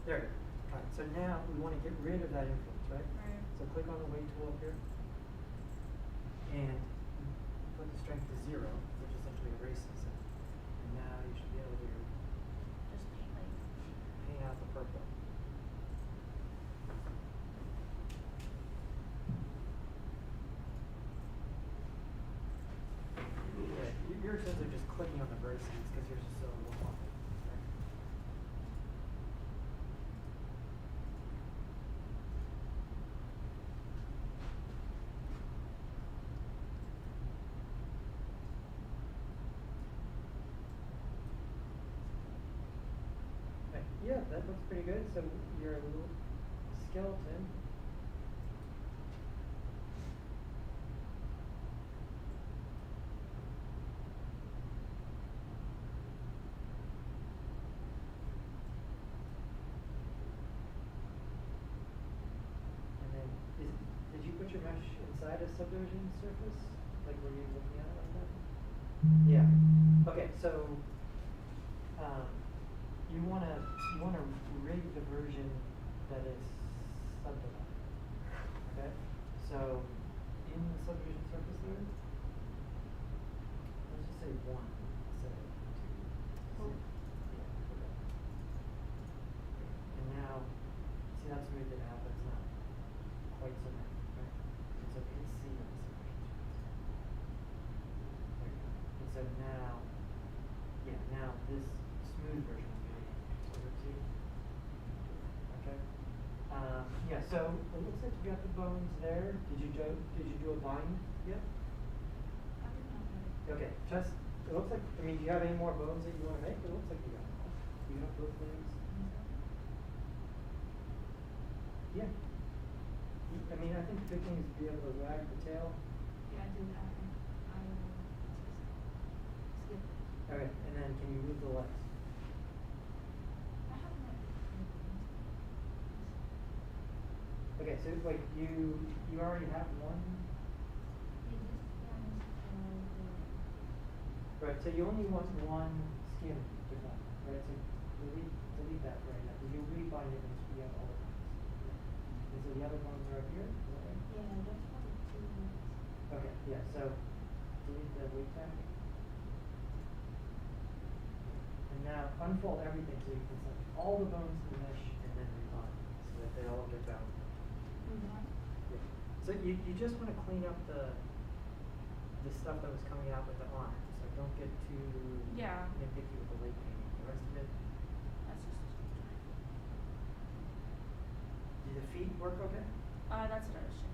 There you go. Alright, so now we want to get rid of that influence, right? Right. So click on the weight tool up here. And put the strength to 0, which essentially erases it. And now you should be able to Just paint like. paint out the purple. Yeah, you're essentially just clicking on the vertices because yours is so low on it. Right? Right, yeah, that looks pretty good. So your little skeleton. And then, did you put your mesh inside a subdivision surface? Like, were you looking at it like that? Yeah. Okay, so you wanna rig the version that is subdivided. Okay? So in the subdivision surface there, let's just say 1 instead of 2. Cool. Yeah, okay. And now, see that's moved it out, but it's not quite so many, right? And so we can see on the subdivision surface. There you go. And so now, yeah, now this smooth version will be over 2. Okay. Yeah, so it looks like you got the bones there. Did you do a bind yet? I don't know. Okay, just, it looks like, I mean, do you have any more bones that you want to make? It looks like you got them all. Do you have both legs? Yeah. I mean, I think the good thing is to be able to wag the tail. Yeah, I do that. I will skip. Okay, and then can you move the legs? I have my. Okay, so like you already have one. Right, so you only want one skin design, right? So delete that right now, because you'll rebind it once we have all the bones. And so the other bones are up here, is that right? Yeah, that's probably 2 minutes. Okay, yeah, so delete the weight tag. And now unfold everything so you can set all the bones to the mesh and then rebind so that they all get bound. Mhm. Yeah. So you just want to clean up the stuff that was coming out with the arm. So don't get too Yeah. nitpicky with the weight painting. The rest of it, That's just. did the feet work okay? That's what I was checking.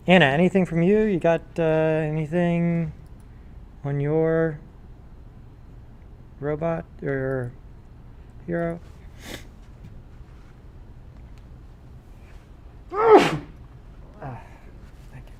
Anna, anything from you? You got anything on your robot or hero? Thank you.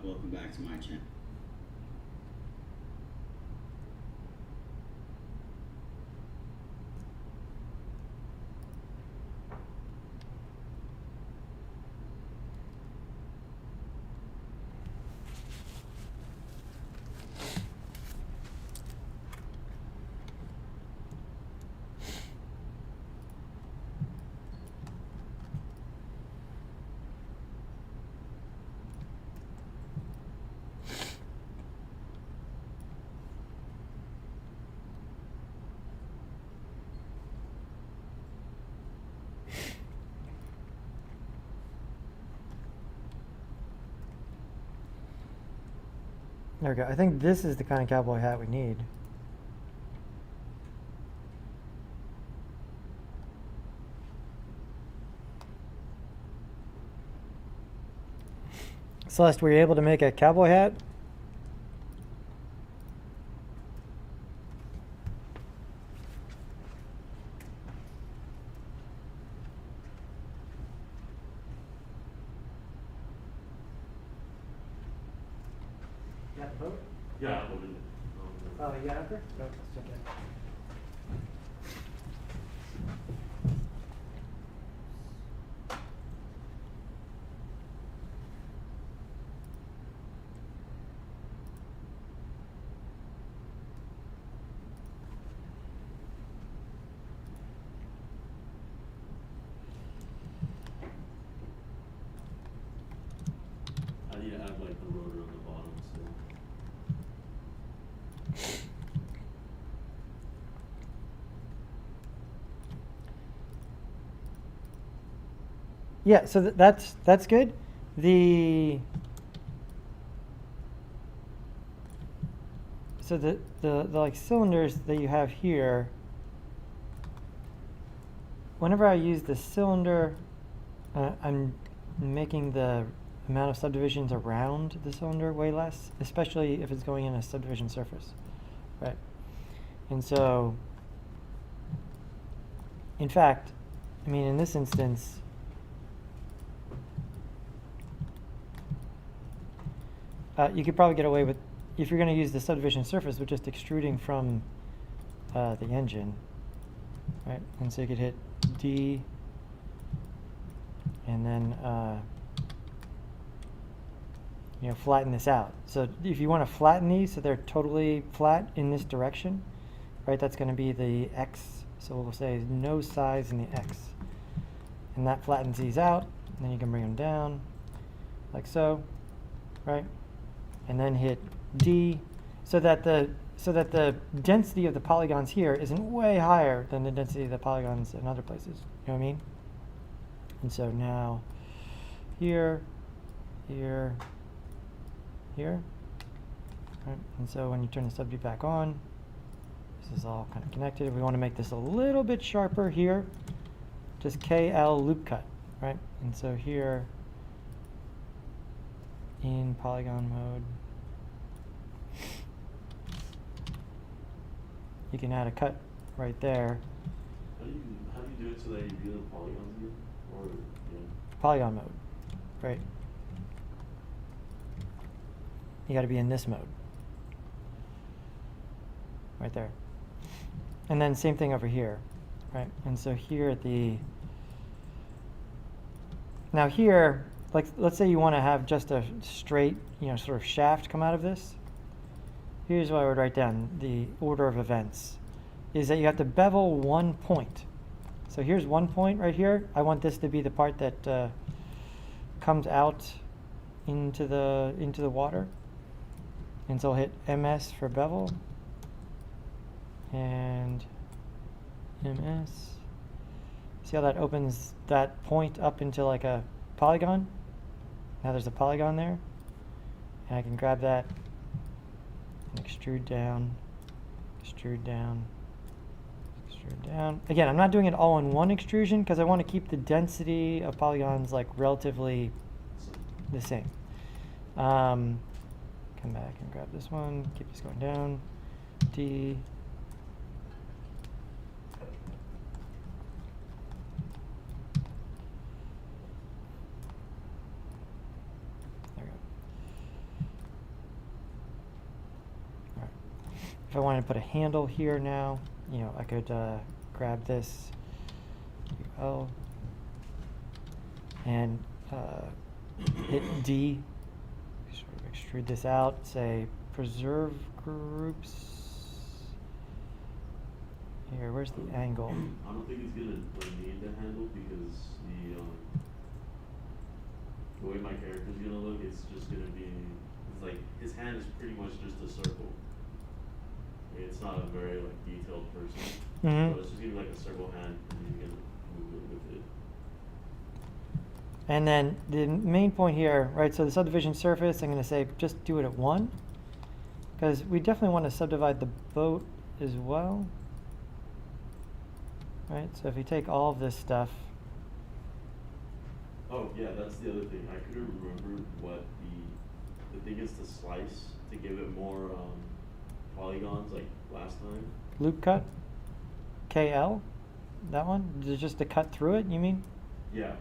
Welcome back to my channel. There we go. I think this is the kind of cowboy hat we need. Celeste, were you able to make a cowboy hat? Got the boat? Yeah, I opened it. Oh, you got it there? No, let's check it. I need to add like the rotor on the bottom still. Yeah, so that's good. The so the like cylinders that you have here, whenever I use the cylinder, I'm making the amount of subdivisions around the cylinder way less, especially if it's going in a subdivision surface, right? And so, in fact, I mean, in this instance, you could probably get away with, if you're going to use the subdivision surface, with just extruding from the engine, right? And so you could hit D, and then you know, flatten this out. So if you want to flatten these so they're totally flat in this direction, right? That's going to be the X. So we'll say no size in the X, and that flattens these out. And then you can bring them down, like so, right? And then hit D, so that the density of the polygons here isn't way higher than the density of the polygons in other places. You know what I mean? And so now here, here, here, right? And so when you turn the subview back on, this is all kind of connected. We want to make this a little bit sharper here. Just KL loop cut, right? And so here in polygon mode, you can add a cut right there. How do you do it so that you view the polygons again? Or yeah. Polygon mode, right? You got to be in this mode, right there. And then same thing over here, right? And so here at the, now here, like let's say you want to have just a straight, you know, sort of shaft come out of this. Here's what I would write down, the order of events, is that you have to bevel one point. So here's one point right here. I want this to be the part that comes out into the water. And so I'll hit MS for bevel, and MS. See how that opens that point up into like a polygon? Now there's a polygon there. And I can grab that and extrude down, extrude down, extrude down. Again, I'm not doing it all in one extrusion because I want to keep the density of polygons like relatively the same. Come back and grab this one, keep this going down, D. There we go. All right. If I wanted to put a handle here now, you know, I could grab this UL and hit D. Sort of extrude this out, say preserve groups. Here, where's the angle? I don't think it's gonna like, need the handle because the way my character's gonna look, it's just gonna be, it's like his hand is pretty much just a circle. It's not a very like detailed person, so it's just gonna be like a circle hand, and you're gonna move it with it. And then the main point here, right, so the subdivision surface, I'm going to say just do it at 1. Because we definitely want to subdivide the boat as well. Right, so if you take all of this stuff. Oh yeah, that's the other thing. I couldn't remember what the thing is to slice to give it more polygons like last time. Loop cut? KL? That one? Just to cut through it, you mean? Yeah.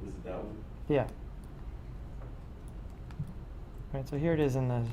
Is it that one? Yeah. Right, so here it is in the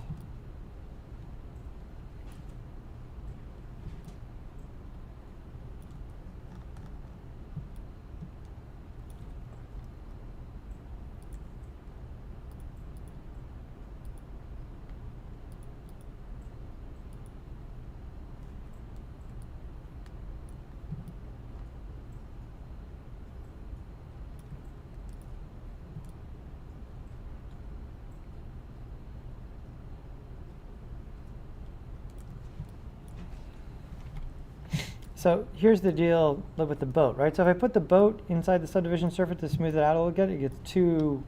So here's the deal with the boat, right? So if I put the boat inside the subdivision surface to smooth it out a little bit, it gets too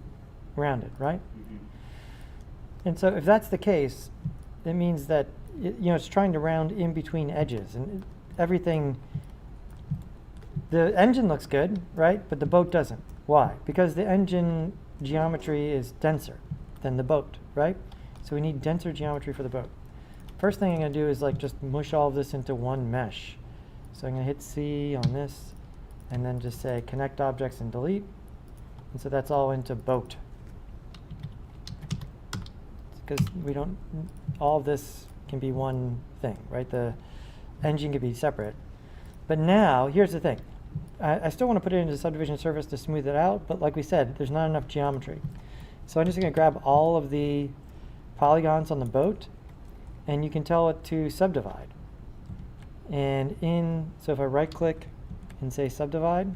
rounded, right? Mhm. And so if that's the case, it means that it's trying to round in between edges, and everything. The engine looks good, right? But the boat doesn't. Why? Because the engine geometry is denser than the boat, right? So we need denser geometry for the boat. First thing I'm going to do is like just mush all of this into one mesh. So I'm going to hit C on this, and then just say connect objects and delete. And so that's all into boat. Because we don't, all of this can be one thing, right? The engine can be separate. But now, here's the thing. I still want to put it into the subdivision surface to smooth it out, but like we said, there's not enough geometry. So I'm just going to grab all of the polygons on the boat, and you can tell it to subdivide. And so if I right click and say subdivide,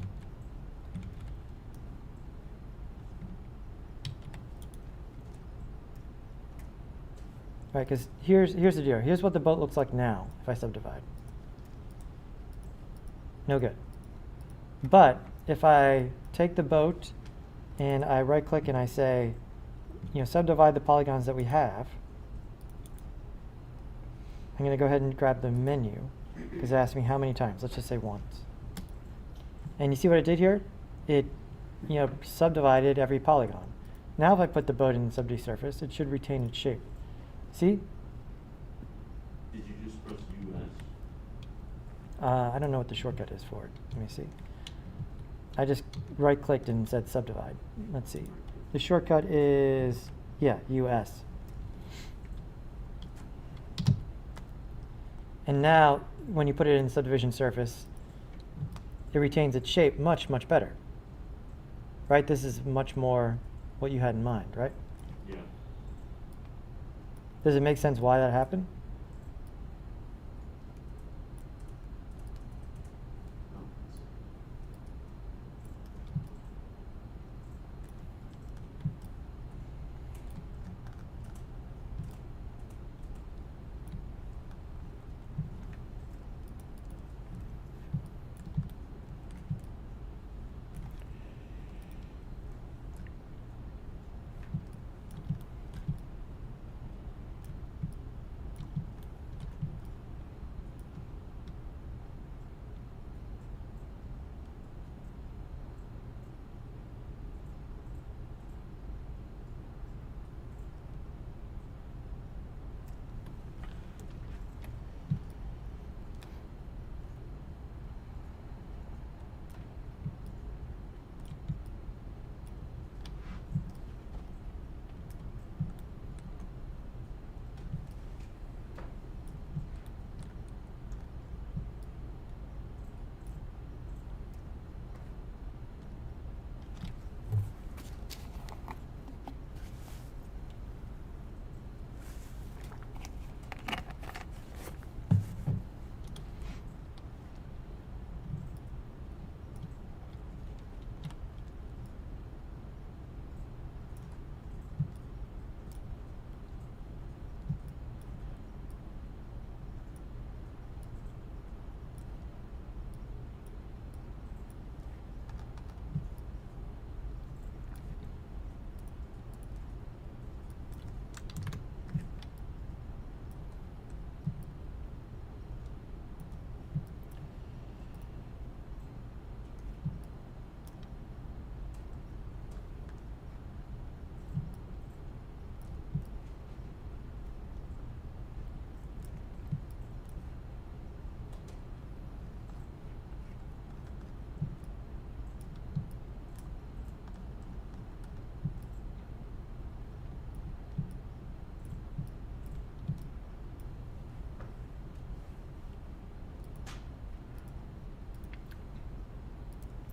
right, because here's the deal. Here's what the boat looks like now if I subdivide. No good. But if I take the boat and I right click and I say, subdivide the polygons that we have, I'm going to go ahead and grab the menu because it asked me how many times. Let's just say once. And you see what it did here? It subdivided every polygon. Now if I put the boat in the subd surface, it should retain its shape. See? Did you just press US? I don't know what the shortcut is for it. Let me see. I just right-clicked and said subdivide. Let's see. The shortcut is, US. And now, when you put it in the subdivision surface, it retains its shape much, much better. Right? This is much more what you had in mind, right? Yeah. Does it make sense why that happened? No.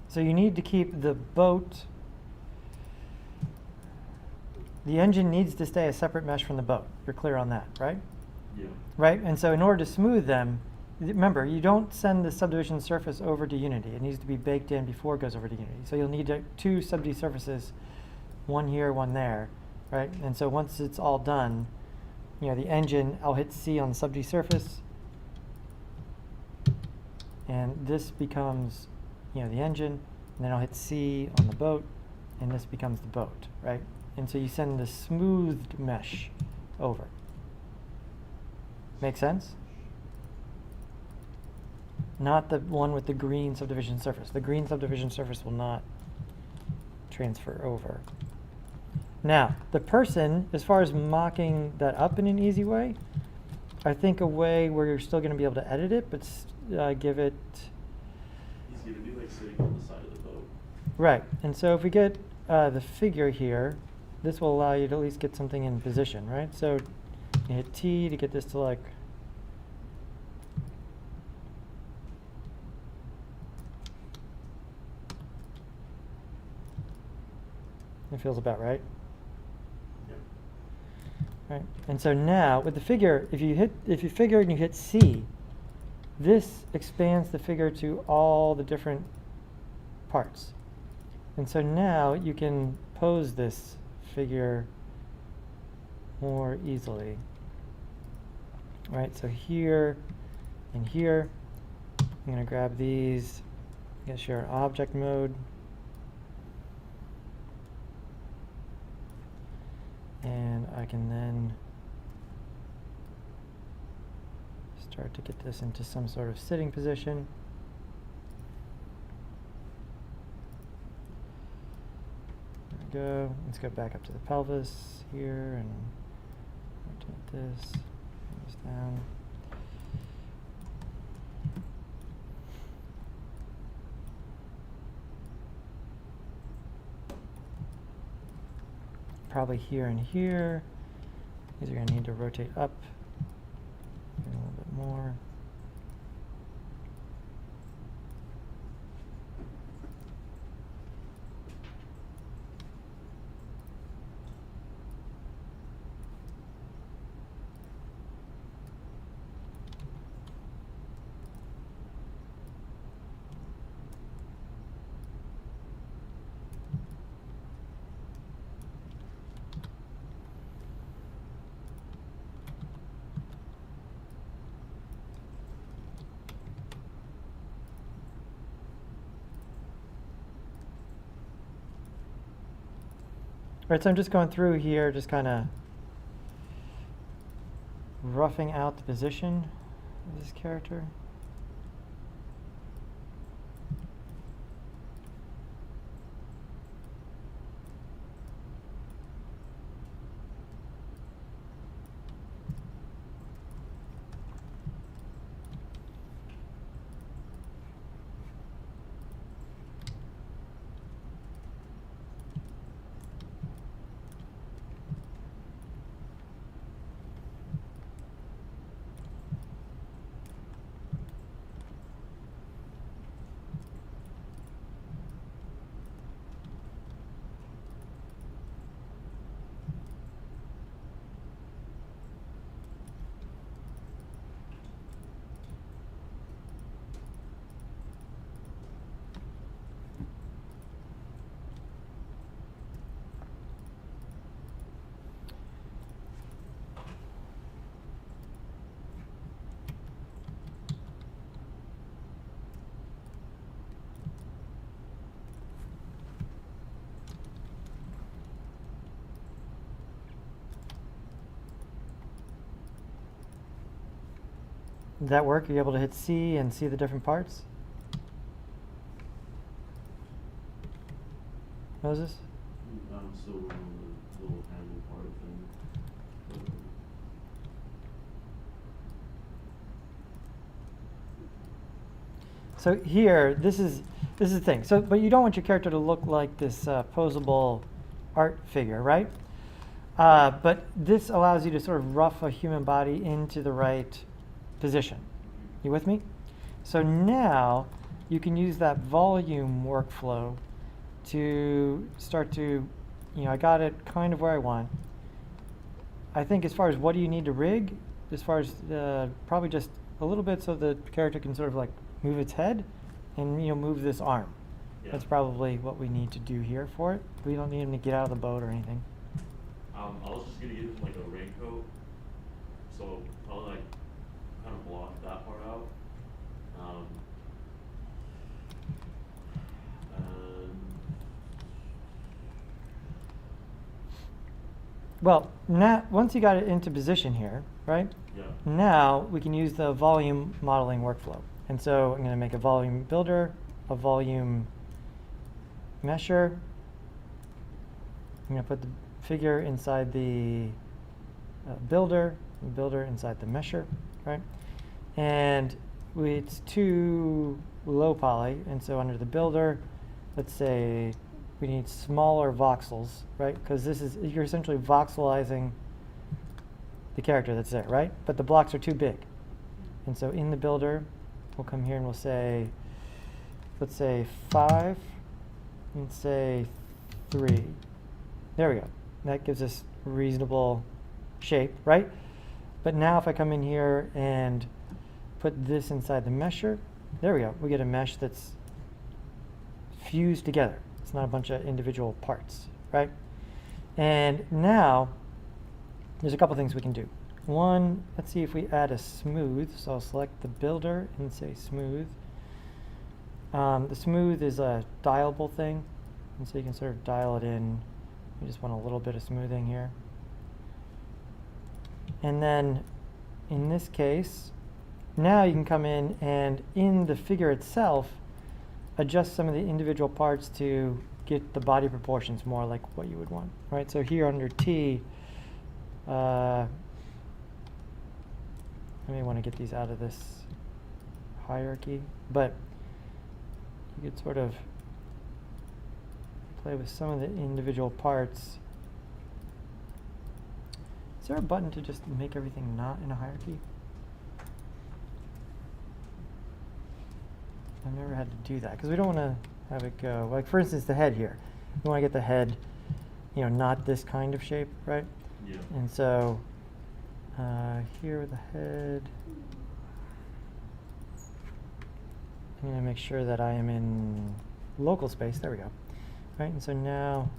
So you need to keep the boat, the engine needs to stay a separate mesh from the boat. You're clear on that, right? Yeah. Right? And so in order to smooth them, remember, you don't send the subdivision surface over to Unity. It needs to be baked in before it goes over to Unity. So you'll need two subd surfaces, one here, one there, right? And so once it's all done, the engine, I'll hit C on the subd surface. and this becomes, the engine, and then I'll hit C on the boat, and this becomes the boat, right? And so you send the smoothed mesh over. Make sense? Not the one with the green subdivision surface. The green subdivision surface will not transfer over. Now, the person, as far as mocking that up in an easy way, I think a way where you're still going to be able to edit it, but give it... He's going to be like sitting on the side of the boat. Right. And so if we get the figure here, this will allow you to at least get something in position, right? So you hit T to get this to like... It feels about right. Yep. Right. And so now with the figure, if you figure and you hit C, this expands the figure to all the different parts. And so now you can pose this figure more easily. Right, so here and here, I'm going to grab these, share object mode. And I can then start to get this into some sort of sitting position. There we go. Let's go back up to the pelvis here and rotate this, bring this down. Probably here and here. These are going to need to rotate up a little bit more. Right, so I'm just going through here, just kind of roughing out the position of this character. Did that work? Are you able to hit C and see the different parts? Moses? I'm still on the little handle part thing. So here, this is the thing. So, but you don't want your character to look like this posable art figure, right? But this allows you to sort of rough a human body into the right position. You with me? So now you can use that volume workflow to start to, I got it kind of where I want. I think as far as what do you need to rig, as far as probably just a little bit so the character can sort of like move its head and move this arm. Yeah. That's probably what we need to do here for it. We don't need him to get out of the boat or anything. I was just gonna give him like a raincoat, so I'll like kind of block that part out. Well, now once you got it into position here, right? Yeah. Now we can use the volume modeling workflow. And so I'm going to make a volume builder, a volume mesher. I'm going to put the figure inside the builder, and builder inside the mesher, right? And it's too low poly, and so under the builder, let's say we need smaller voxels, right? Because this is, you're essentially voxelizing the character that's there, right? But the blocks are too big. And so in the builder, we'll come here and we'll say, let's say 5, and say 3. There we go. That gives us reasonable shape, right? But now if I come in here and put this inside the mesher, there we go. We get a mesh that's fused together. It's not a bunch of individual parts, right? And now there's a couple things we can do. One, let's see if we add a smooth. So I'll select the builder and say smooth. The smooth is a dialable thing, and so you can sort of dial it in. We just want a little bit of smoothing here. And then in this case, now you can come in and in the figure itself, adjust some of the individual parts to get the body proportions more like what you would want, right? So here under T, I may want to get these out of this hierarchy, but you could sort of play with some of the individual parts. Is there a button to just make everything not in a hierarchy? I've never had to do that because we don't want to have it go, like for instance the head here. We want to get the head, you know, not this kind of shape, right? Yeah. And so here with the head, I'm going to make sure that I am in local space. There we go. Right, and so now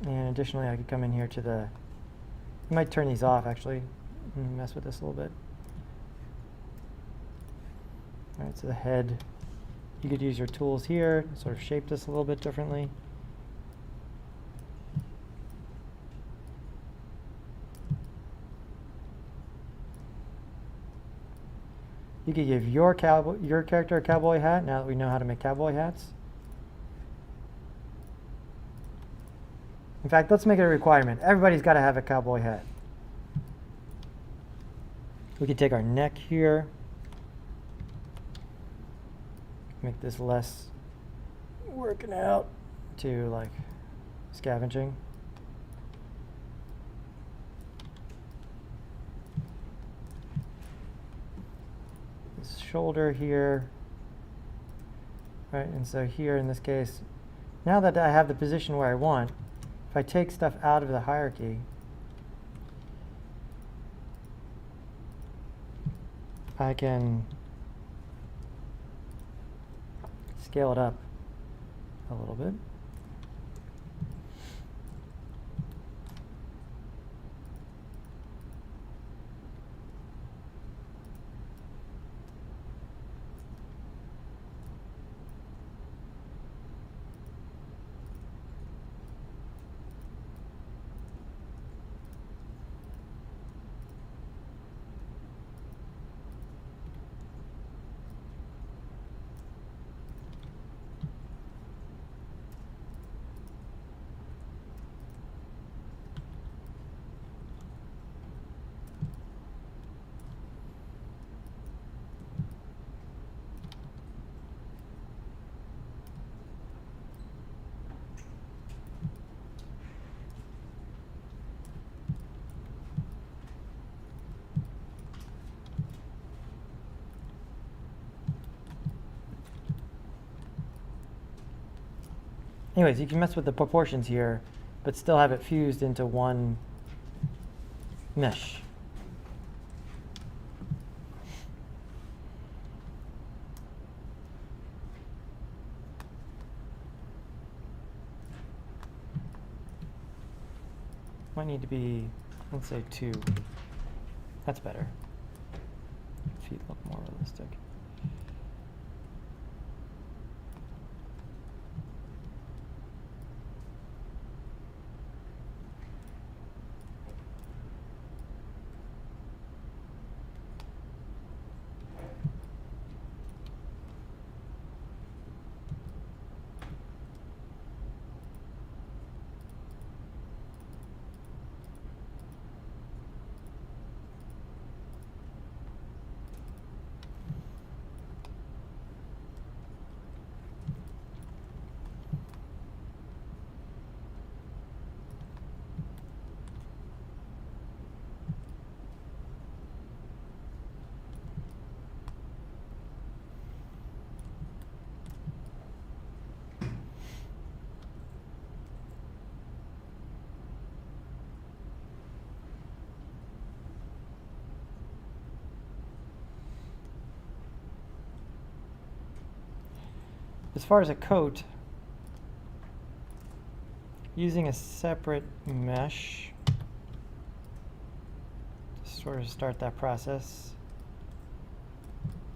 and additionally I could come in here to the, I might turn these off actually and mess with this a little bit. All right, so the head, you could use your tools here, sort of shape this a little bit differently. You could give your character a cowboy hat, now that we know how to make cowboy hats. In fact, let's make it a requirement. Everybody's got to have a cowboy hat. We could take our neck here, make this less working out to like scavenging. This shoulder here, right? And so here in this case, now that I have the position where I want, if I take stuff out of the hierarchy, I can scale it up a little bit. Anyways, you can mess with the proportions here, but still have it fused into one mesh. Might need to be, let's say 2. That's better. Feet look more realistic. as far as a coat, using a separate mesh to sort of start that process.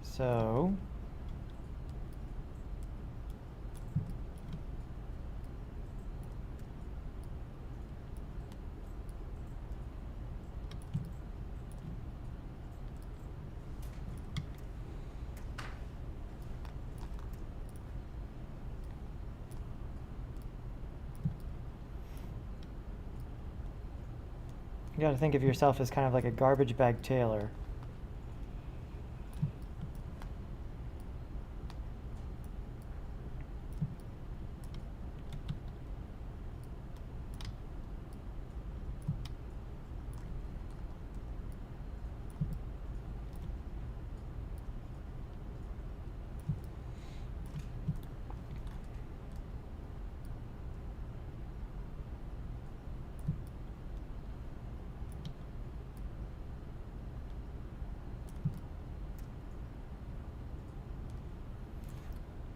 So you got to think of yourself as kind of like a garbage bag tailor.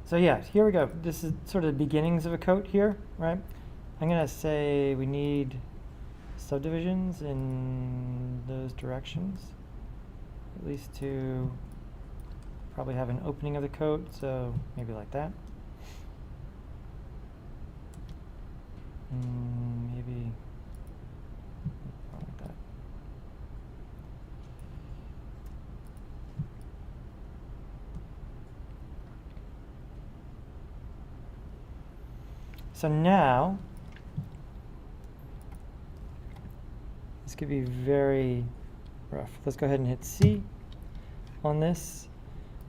So yeah, here we go. This is sort of the beginnings of a coat here, right? I'm going to say we need subdivisions in those directions, at least to probably have an opening of the coat, so maybe like that. Maybe like that. So now, this could be very rough. Let's go ahead and hit C on this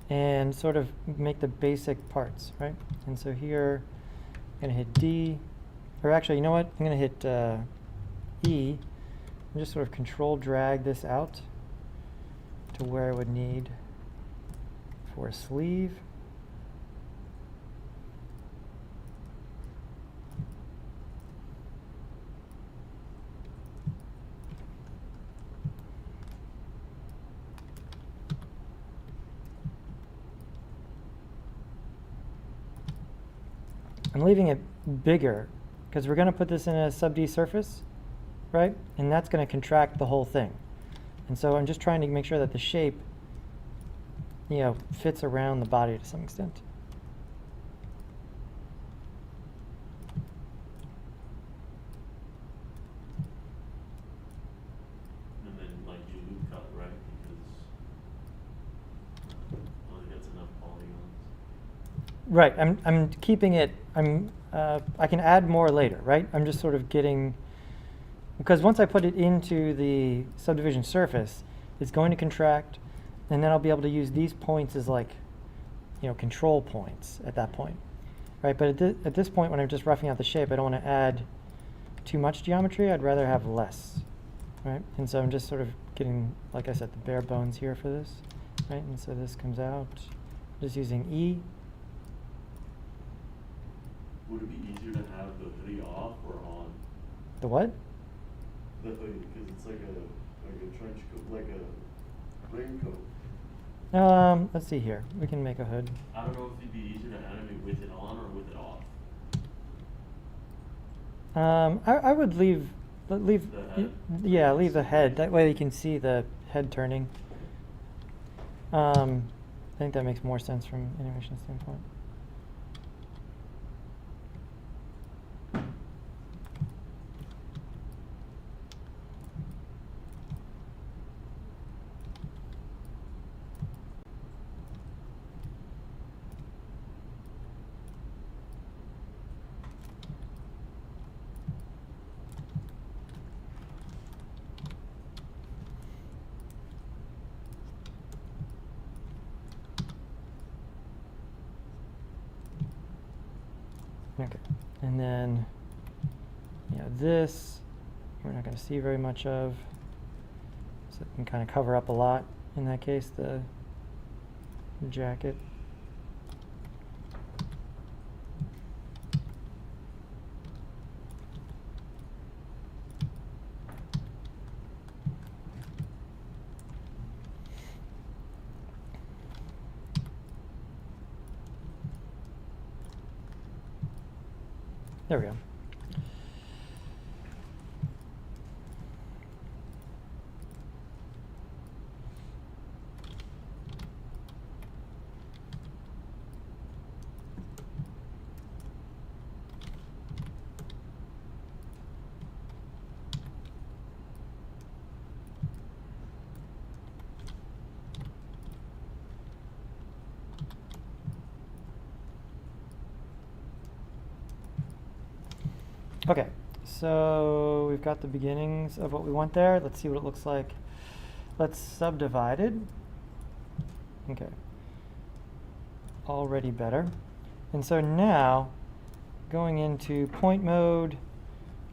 and sort of make the basic parts, right? And so here, I'm going to hit D, or actually, you know what? I'm going to hit E and just sort of control drag this out to where I would need for a sleeve. I'm leaving it bigger because we're going to put this in a sub D surface, right? And that's going to contract the whole thing. And so I'm just trying to make sure that the shape, you know, fits around the body to some extent. And then like you loop cut, right? Because only gets enough polygons. Right, I'm keeping it, I can add more later, right? I'm just sort of getting, because once I put it into the subdivision surface, it's going to contract, and then I'll be able to use these points as like, you know, control points at that point, right? But at this point, when I'm just roughing out the shape, I don't want to add too much geometry. I'd rather have less, right? And so I'm just sort of getting, like I said, the bare bones here for this, right? And so this comes out, just using E. Would it be easier to have the hoodie off or on? The what? The hoodie, because it's like a trench coat, like a raincoat. Let's see here. We can make a hood. I don't know if it'd be easier to animate with it on or with it off. I would leave The head? yeah, leave the head. That way you can see the head turning. I think that makes more sense from an animation standpoint. Okay, and then, you know, this we're not going to see very much of, so it can kind of cover up a lot, in that case, the jacket. There we go. Okay, so we've got the beginnings of what we want there. Let's see what it looks like. Let's subdivide it. Okay, already better. And so now, going into point mode,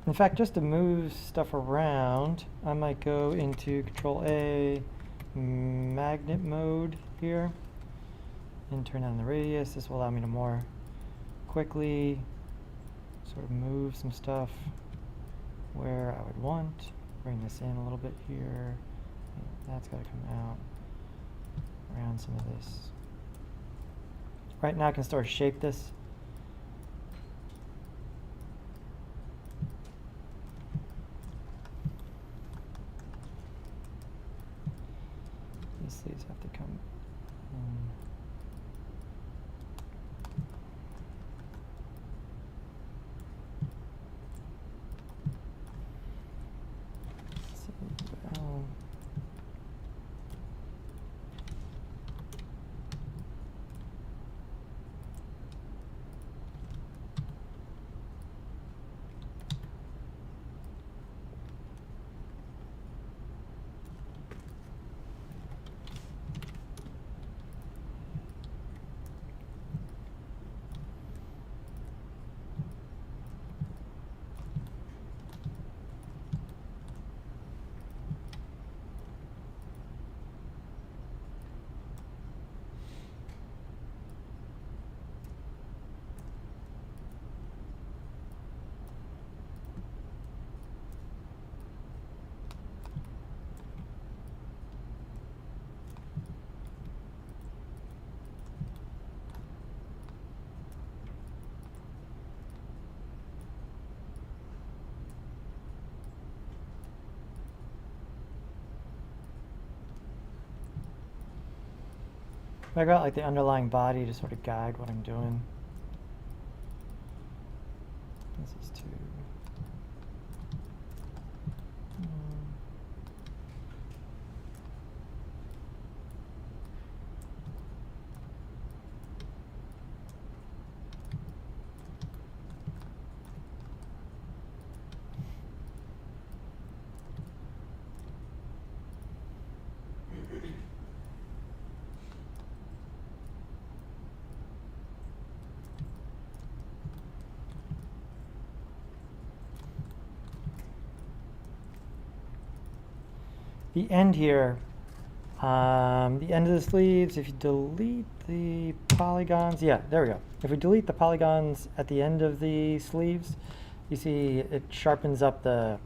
in fact, just to move stuff around, I might go into Control A, magnet mode here, and turn on the radius. This will allow me to more quickly sort of move some stuff where I would want. Bring this in a little bit here. That's got to come out around some of this. Right now I can start to shape this. These sleeves have to come in. I got like the underlying body to sort of guide what I'm doing. This is too. The end here, the end of the sleeves, if you delete the polygons, yeah, there we go. If we delete the polygons at the end of the sleeves, you see it sharpens up the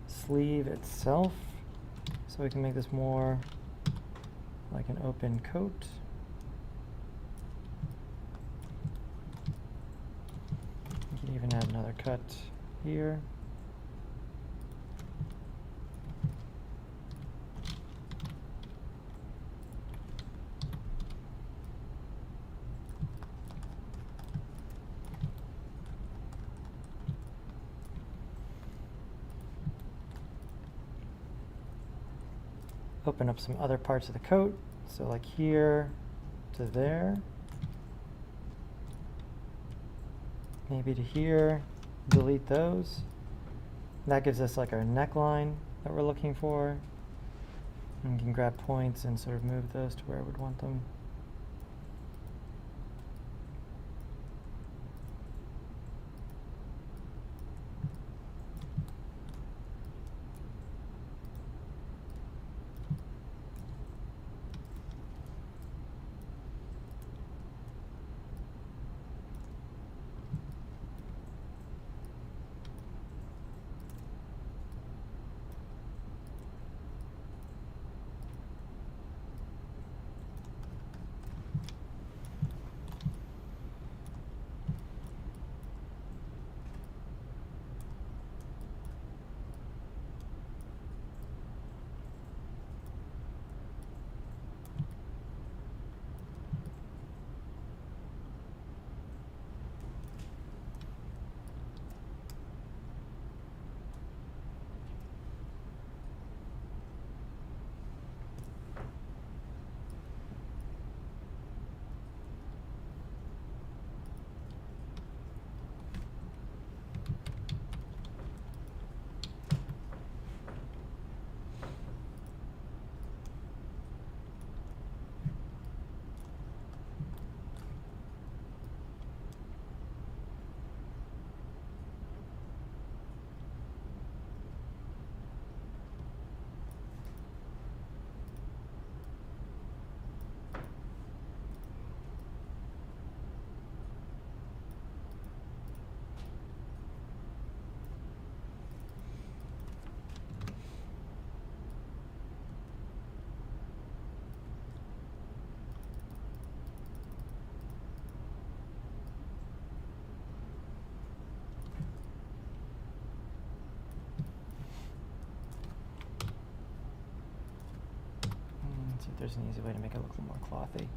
sleeve itself. So we can make this more like an open coat. You can even add another cut here. Open up some other parts of the coat, so like here to there, maybe to here, delete those. That gives us like our neckline that we're looking for. And we can grab points and sort of move those to where I would want them. Let's see if there's an easy way to make it look a little more clothy.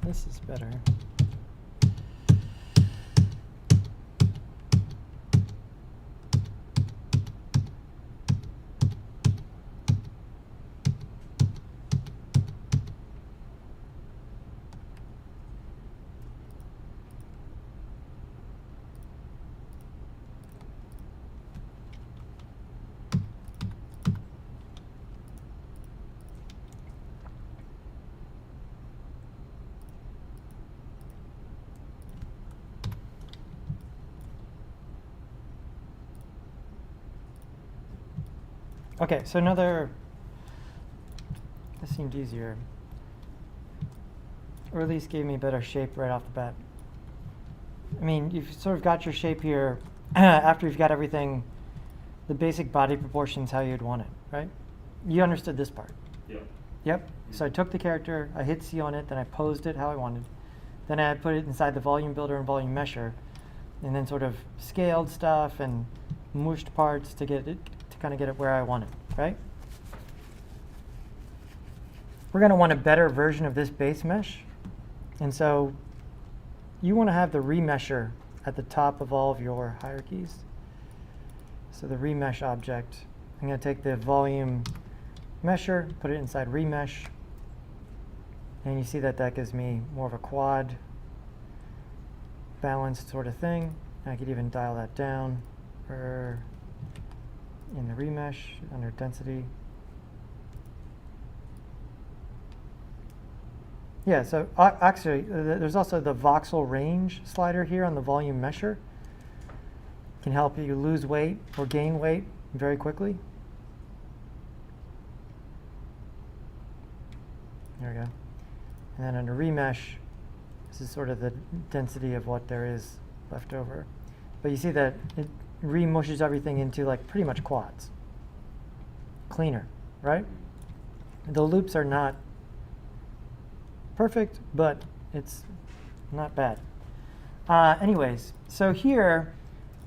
This is better. Okay, so this seemed easier, or at least gave me a better shape right off the bat. I mean, you've sort of got your shape here after you've got everything, the basic body proportions how you'd want it, right? You understood this part. Yep. Yep. So I took the character, I hit C on it, then I posed it how I wanted. Then I put it inside the volume builder and volume mesher, and then sort of scaled stuff and mooshed parts to get it to kind of get it where I want it, right? We're going to want a better version of this base mesh. And so you want to have the remesher at the top of all of your hierarchies. So the remesh object, I'm going to take the volume mesher, put it inside remesh. And you see that that gives me more of a quad balanced sort of thing. I could even dial that down or in the remesh under density. Yeah, so actually, there's also the voxel range slider here on the volume mesher. Can help you lose weight or gain weight very quickly. There we go. And then under remesh, this is sort of the density of what there is left over. But you see that it remushes everything into like pretty much quads. Cleaner, right? The loops are not perfect, but it's not bad. Anyways, so here,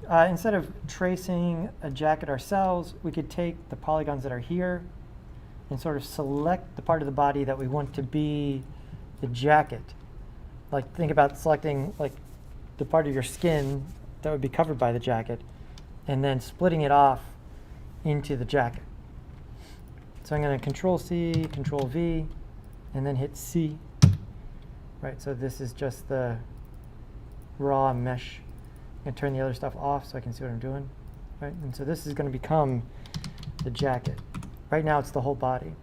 instead of tracing a jacket ourselves, we could take the polygons that are here and sort of select the part of the body that we want to be the jacket. Like think about selecting like the part of your skin that would be covered by the jacket and then splitting it off into the jacket. So I'm going to Control C, Control V, and then hit C. Right, so this is just the raw mesh. I'm going to turn the other stuff off so I can see what I'm doing. Right, and so this is going to become the jacket. Right now it's the whole body.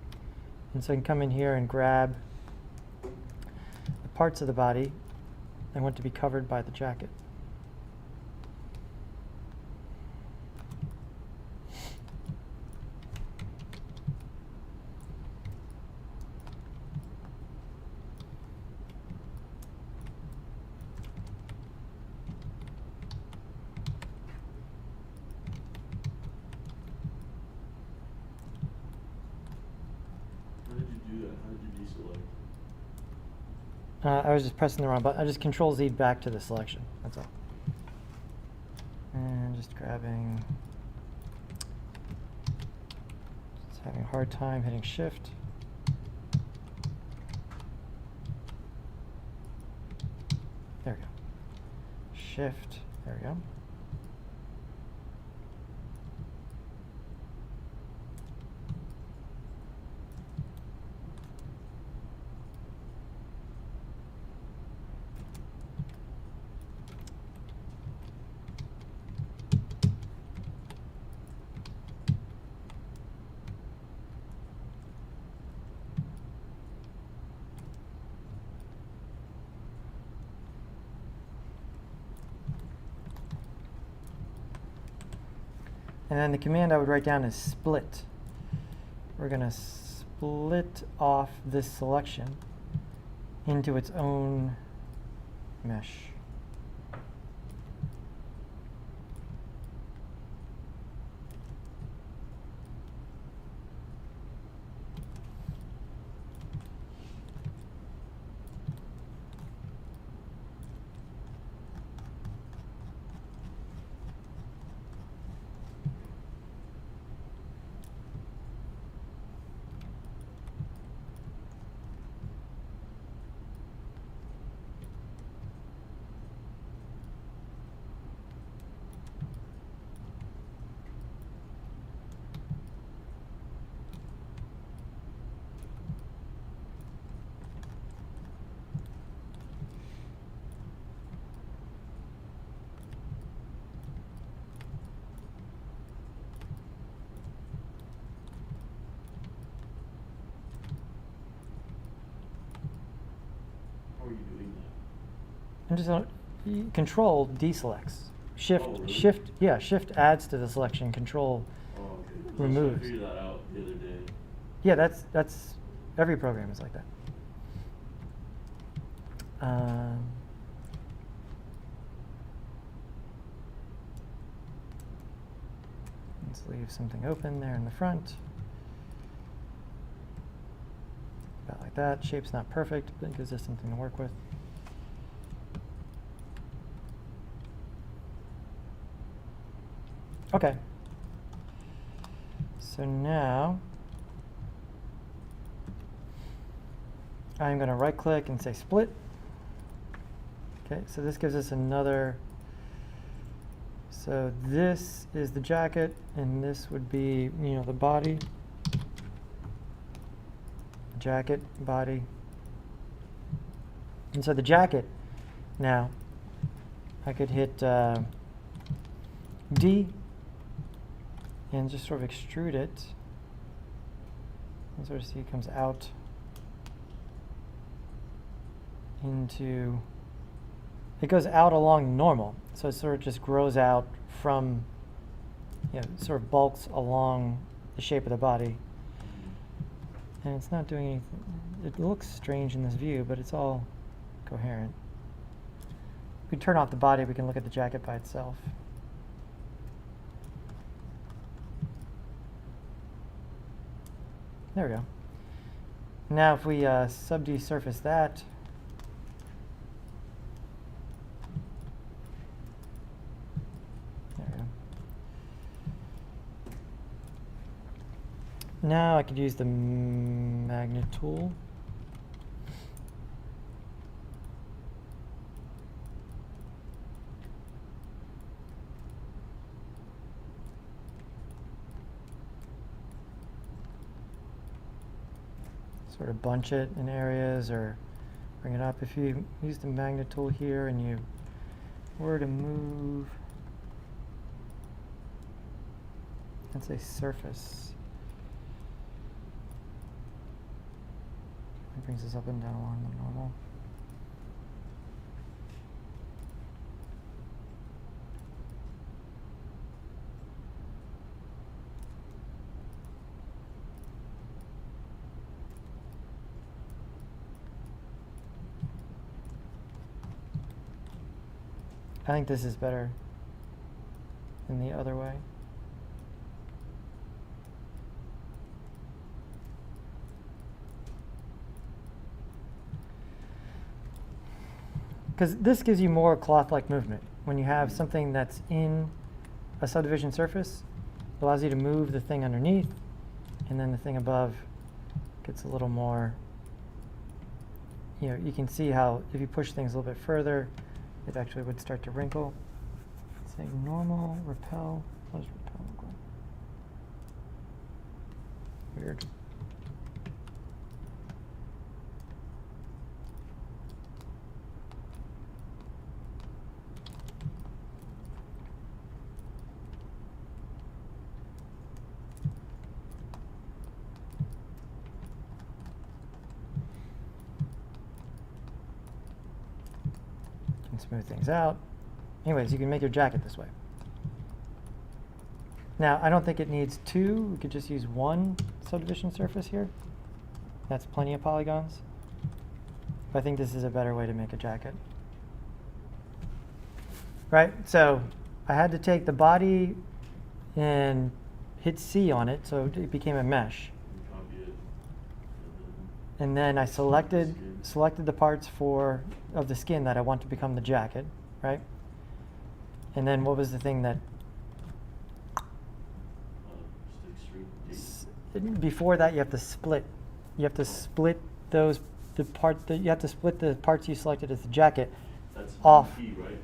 And so I can come in here and grab the parts of the body I want to be covered by the jacket. I was just pressing the wrong button. I just Control Z back to the selection. That's all. And just grabbing. Just having a hard time hitting Shift. There we go. Shift. There we go. And then the command I would write down is split. We're going to split off this selection into its own mesh. I'm just gonna, Control deselects. Shift, Oh, really? Shift adds to the selection. Control Oh, okay. 'Cause I was trying removes. to figure that out the other day. Yeah, that's every program is like that. Let's leave something open there in the front. About like that. Shape's not perfect, but it gives us something to work with. Okay. So now I'm going to right click and say split. Okay, so this gives us another. So this is the jacket, and this would be, the body. Jacket, body. And so the jacket, now, I could hit D and just sort of extrude it. And sort of see it comes out into, it goes out along normal. So it sort of just grows out from, sort of bulks along the shape of the body. And it's not doing anything. It looks strange in this view, but it's all coherent. If we turn off the body, we can look at the jacket by itself. There we go. Now if we sub-D surface that, there we go. Now I could use the magnet tool. Sort of bunch it in areas or bring it up. If you use the magnet tool here and you were to move, let's say surface, it brings us up and down along the normal. I think this is better than the other way. Because this gives you more cloth-like movement. When you have something that's in a subdivision surface, it allows you to move the thing underneath, and then the thing above gets a little more, you can see how if you push things a little bit further, it actually would start to wrinkle. Say normal, repel. What does repel look like? Weird. Smooth things out. Anyways, you can make your jacket this way. Now, I don't think it needs two. We could just use one subdivision surface here. That's plenty of polygons. But I think this is a better way to make a jacket. Right? So I had to take the body and hit C on it, so it became a mesh. Copy it. And then I selected the parts of the skin that I want to become the jacket, right? And then what was the thing that before that you have to split. You have to split you have to split the parts you selected as the jacket That's off. UP, right?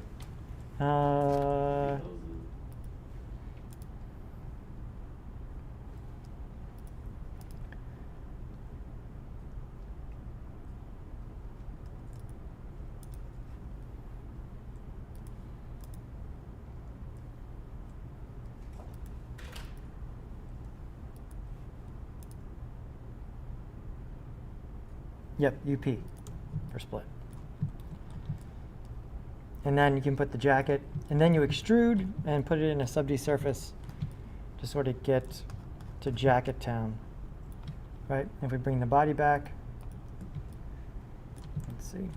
Yep, UP for split. And then you can put the jacket, and then you extrude and put it in a sub-D surface to sort of get to jacket town, right? If we bring the body back, let's see.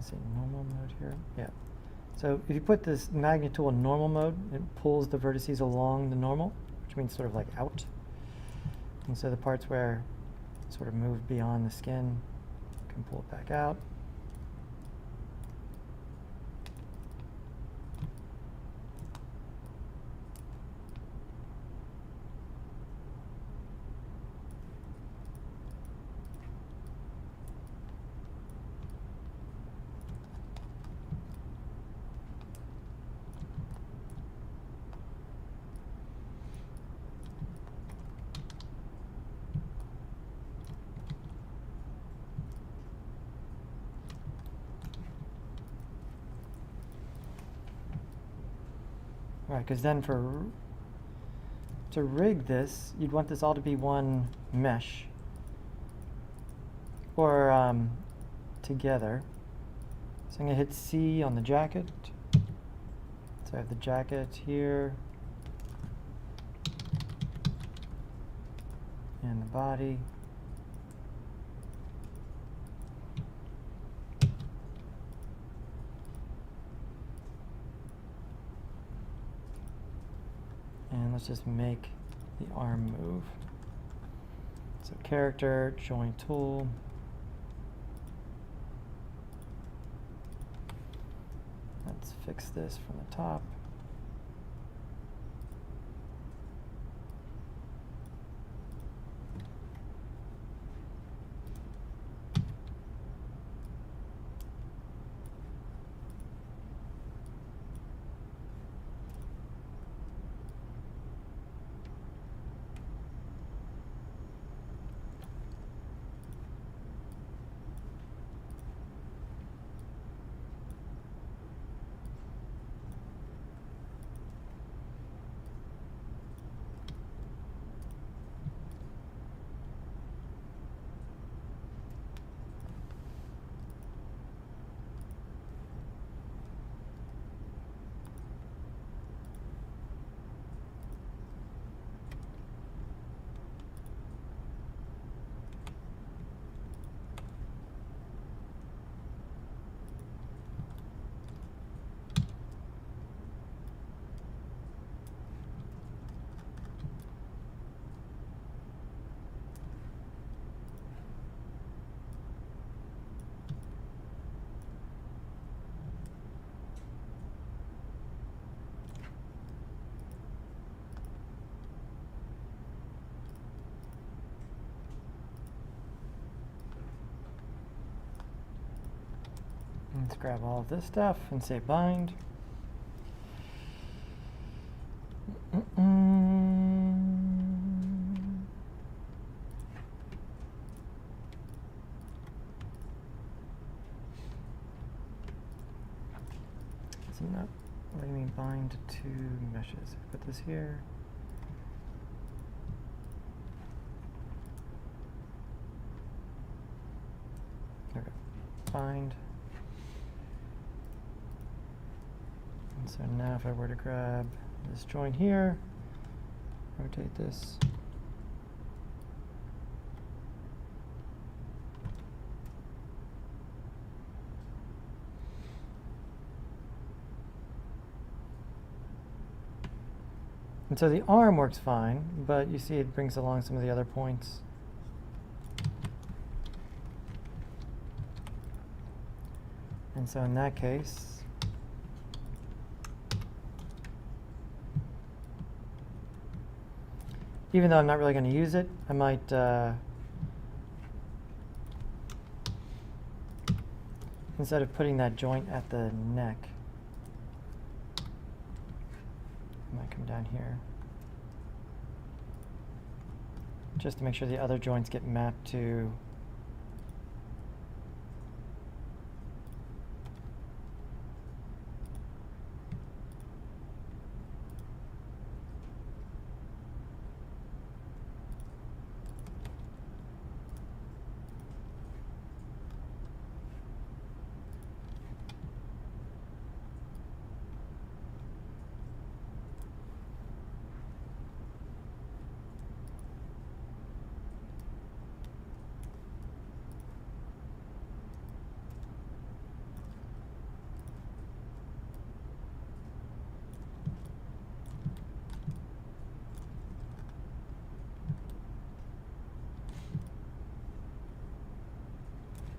Say normal mode here. Yeah. So if you put this magnet tool in normal mode, it pulls the vertices along the normal, which means sort of like out. And so the parts where it sort of move beyond the skin, you can pull it back out. Right, because then to rig this, you'd want this all to be one mesh, or together. So I'm going to hit C on the jacket. So I have the jacket here, and the body. And let's just make the arm move. So character, join tool. Let's fix this from the top. Let's grab all of this stuff and say bind. It's not letting me bind to meshes. Put this here. Okay, bind. And so now if I were to grab this joint here, rotate this. And so the arm works fine, but you see it brings along some of the other points. And so in that case, even though I'm not really going to use it, I might instead of putting that joint at the neck, I might come down here. Just to make sure the other joints get mapped to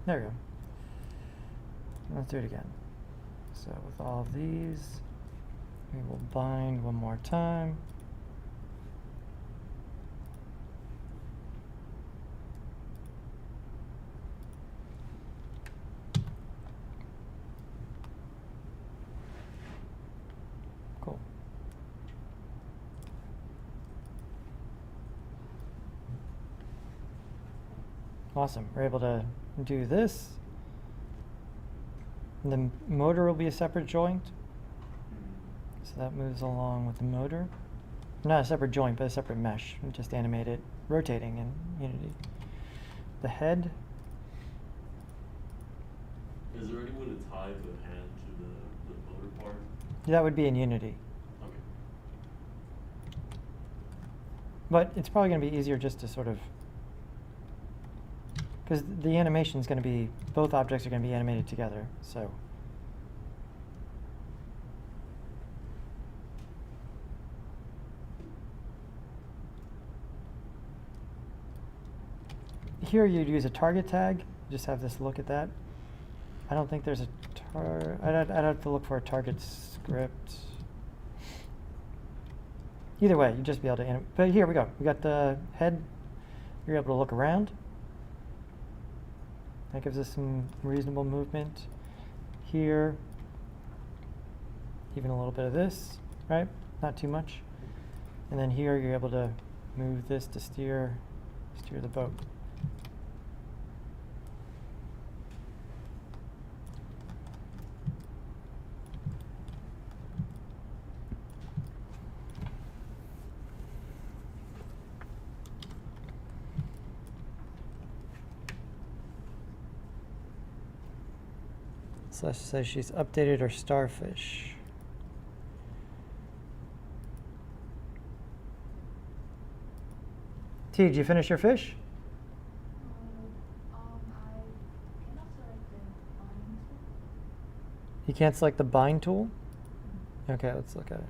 there we go. Let's do it again. So with all of these, we will bind one more time. Cool. Awesome. We're able to do this. The motor will be a separate joint. So that moves along with the motor. Not a separate joint, but a separate mesh. We just animate it rotating in Unity. The head. Is there any way to tie the hand to the motor part? That would be in Unity. Okay. But it's probably going to be easier just to sort of, because the animation is going to be, both objects are going to be animated together, so. Here you'd use a target tag, just have this look at that. I don't think there's a I'd have to look for a target script. Either way, you'd just be able to animate. But here we go. We got the head. You're able to look around. That gives us some reasonable movement. Here, even a little bit of this, right? Not too much. And then here, you're able to move this to steer the boat. Slash says she's updated her starfish. T, did you finish your fish? I cannot select the bind tool. You can't select the bind tool? Okay, let's look at it.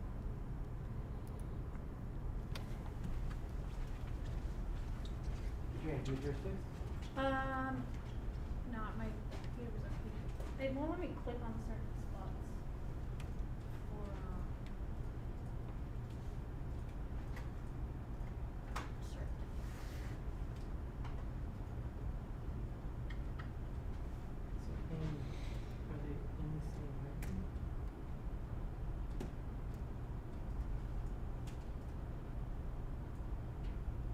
Did you include your sticks? No, my computer was okay. It won't let me click on certain spots. For certain. So are they in the same icon?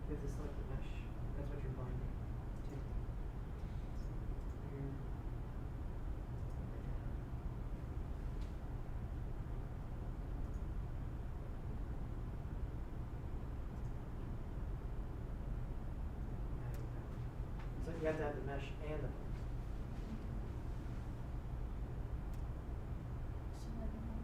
You have to select the mesh. That's what you're binding to. Here. So you have to have the mesh and the bind. So I don't know.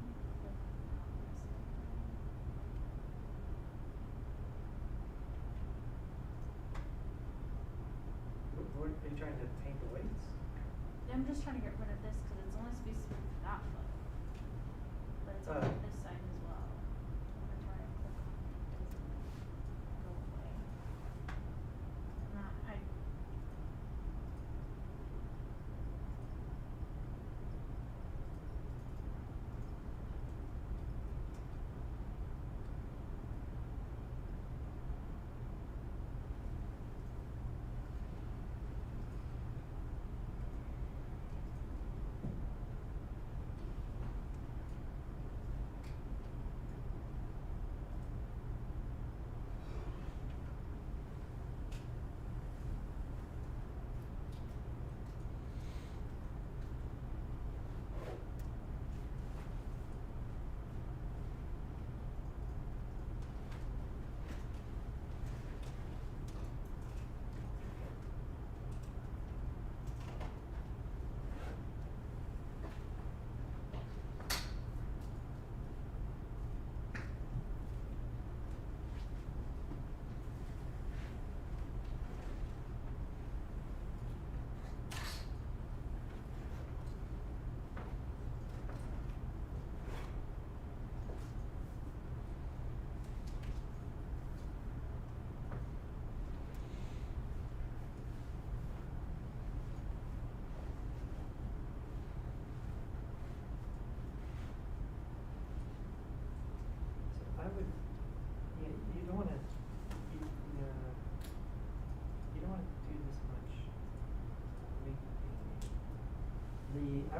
Are you trying to paint the weights? I'm just trying to get rid of this because it's only supposed to be for that foot. But it's on this side as well. I'm gonna try and click on it. It doesn't go away. Not, I.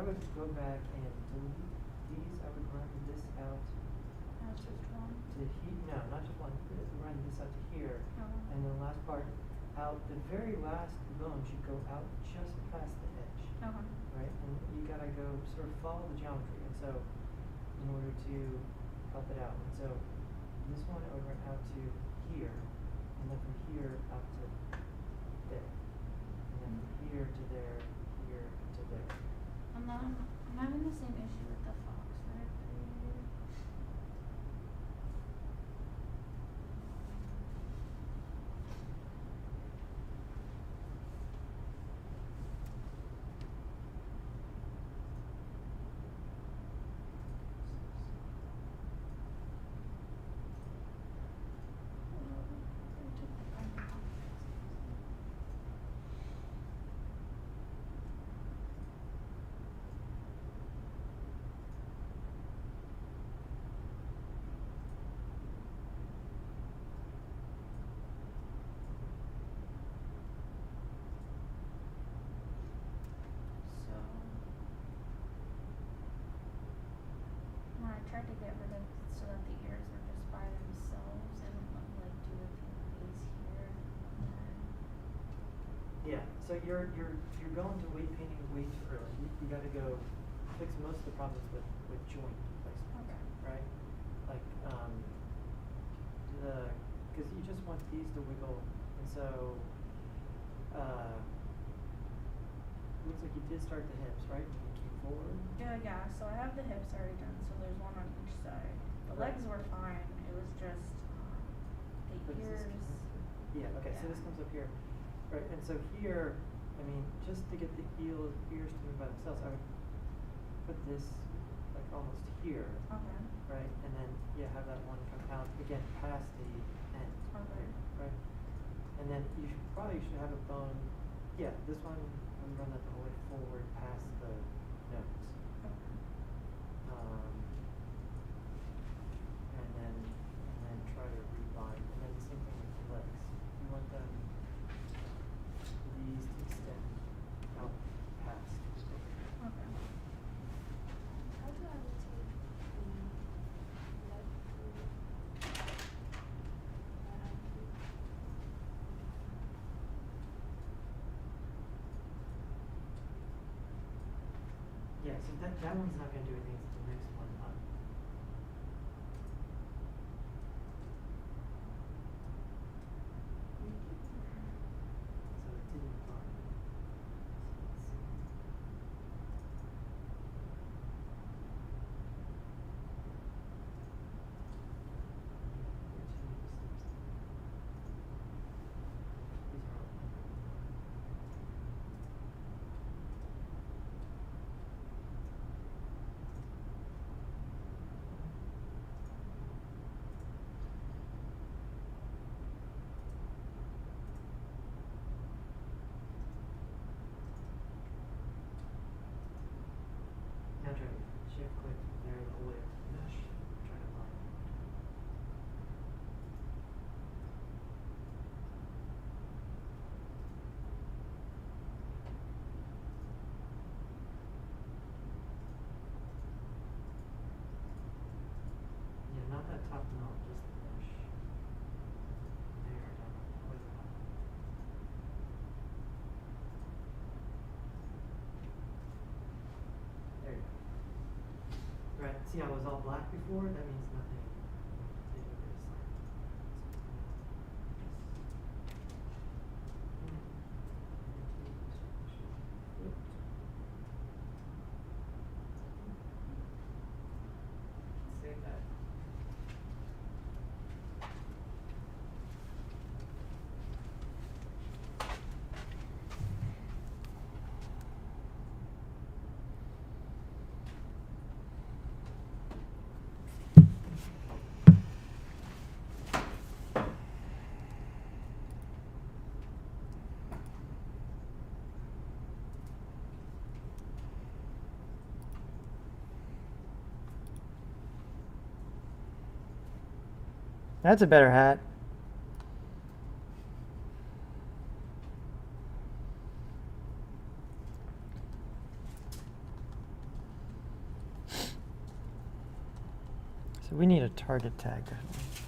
would go back and delete these. I would run this out That's just one. to no, not just one. Run this out to here, Oh. and the last part out. The very last bone should go out just past the edge, Okay. right? And you gotta go sort of follow the geometry, and so in order to help it out, and so this one I would run out to here, and then from here out to there, and then from here to there, here to there. And then I'm having the same issue with the fox that I created. I took the pen off. So when I tried to get rid of so that the ears were just by themselves and like do a few of these here and then Yeah, so you're going to weight painting way too early. You gotta go fix most of the problems with joint placement, okay. right? Like because you just want these to wiggle, and so looks like you did start the hips, right? When you came forward. Yeah, so I have the hips already done, so there's one on each side. The Right. legs were fine, it was just the But does this ears. come up here? Yeah, okay, so this Yeah. comes up here. Right, and so here, I mean, just to get the ears to move by themselves, I would put this like almost here, Okay. right? And then, yeah, have that one come out, again, past the end. Okay. Right? And then you probably should have a bone, yeah, this one, I would run that the whole way forward past the nose. Okay. And then try to rebind, and then the same thing with the legs. You want them, these to extend out past. Okay. How do I rotate the leg forward? Yeah, so that one's not gonna do anything, it's the next one up. So it didn't bind. So let's see. These are all. Now try to shift click from there the whole way up to the mesh. Try to line it. Yeah, not that top knot, just the mesh. There, down all the way down. There you go. Right, see how it was all black before? That means nothing. Take a bit of slack. Save that. That's a better hat. So we need a target tag. Definitely.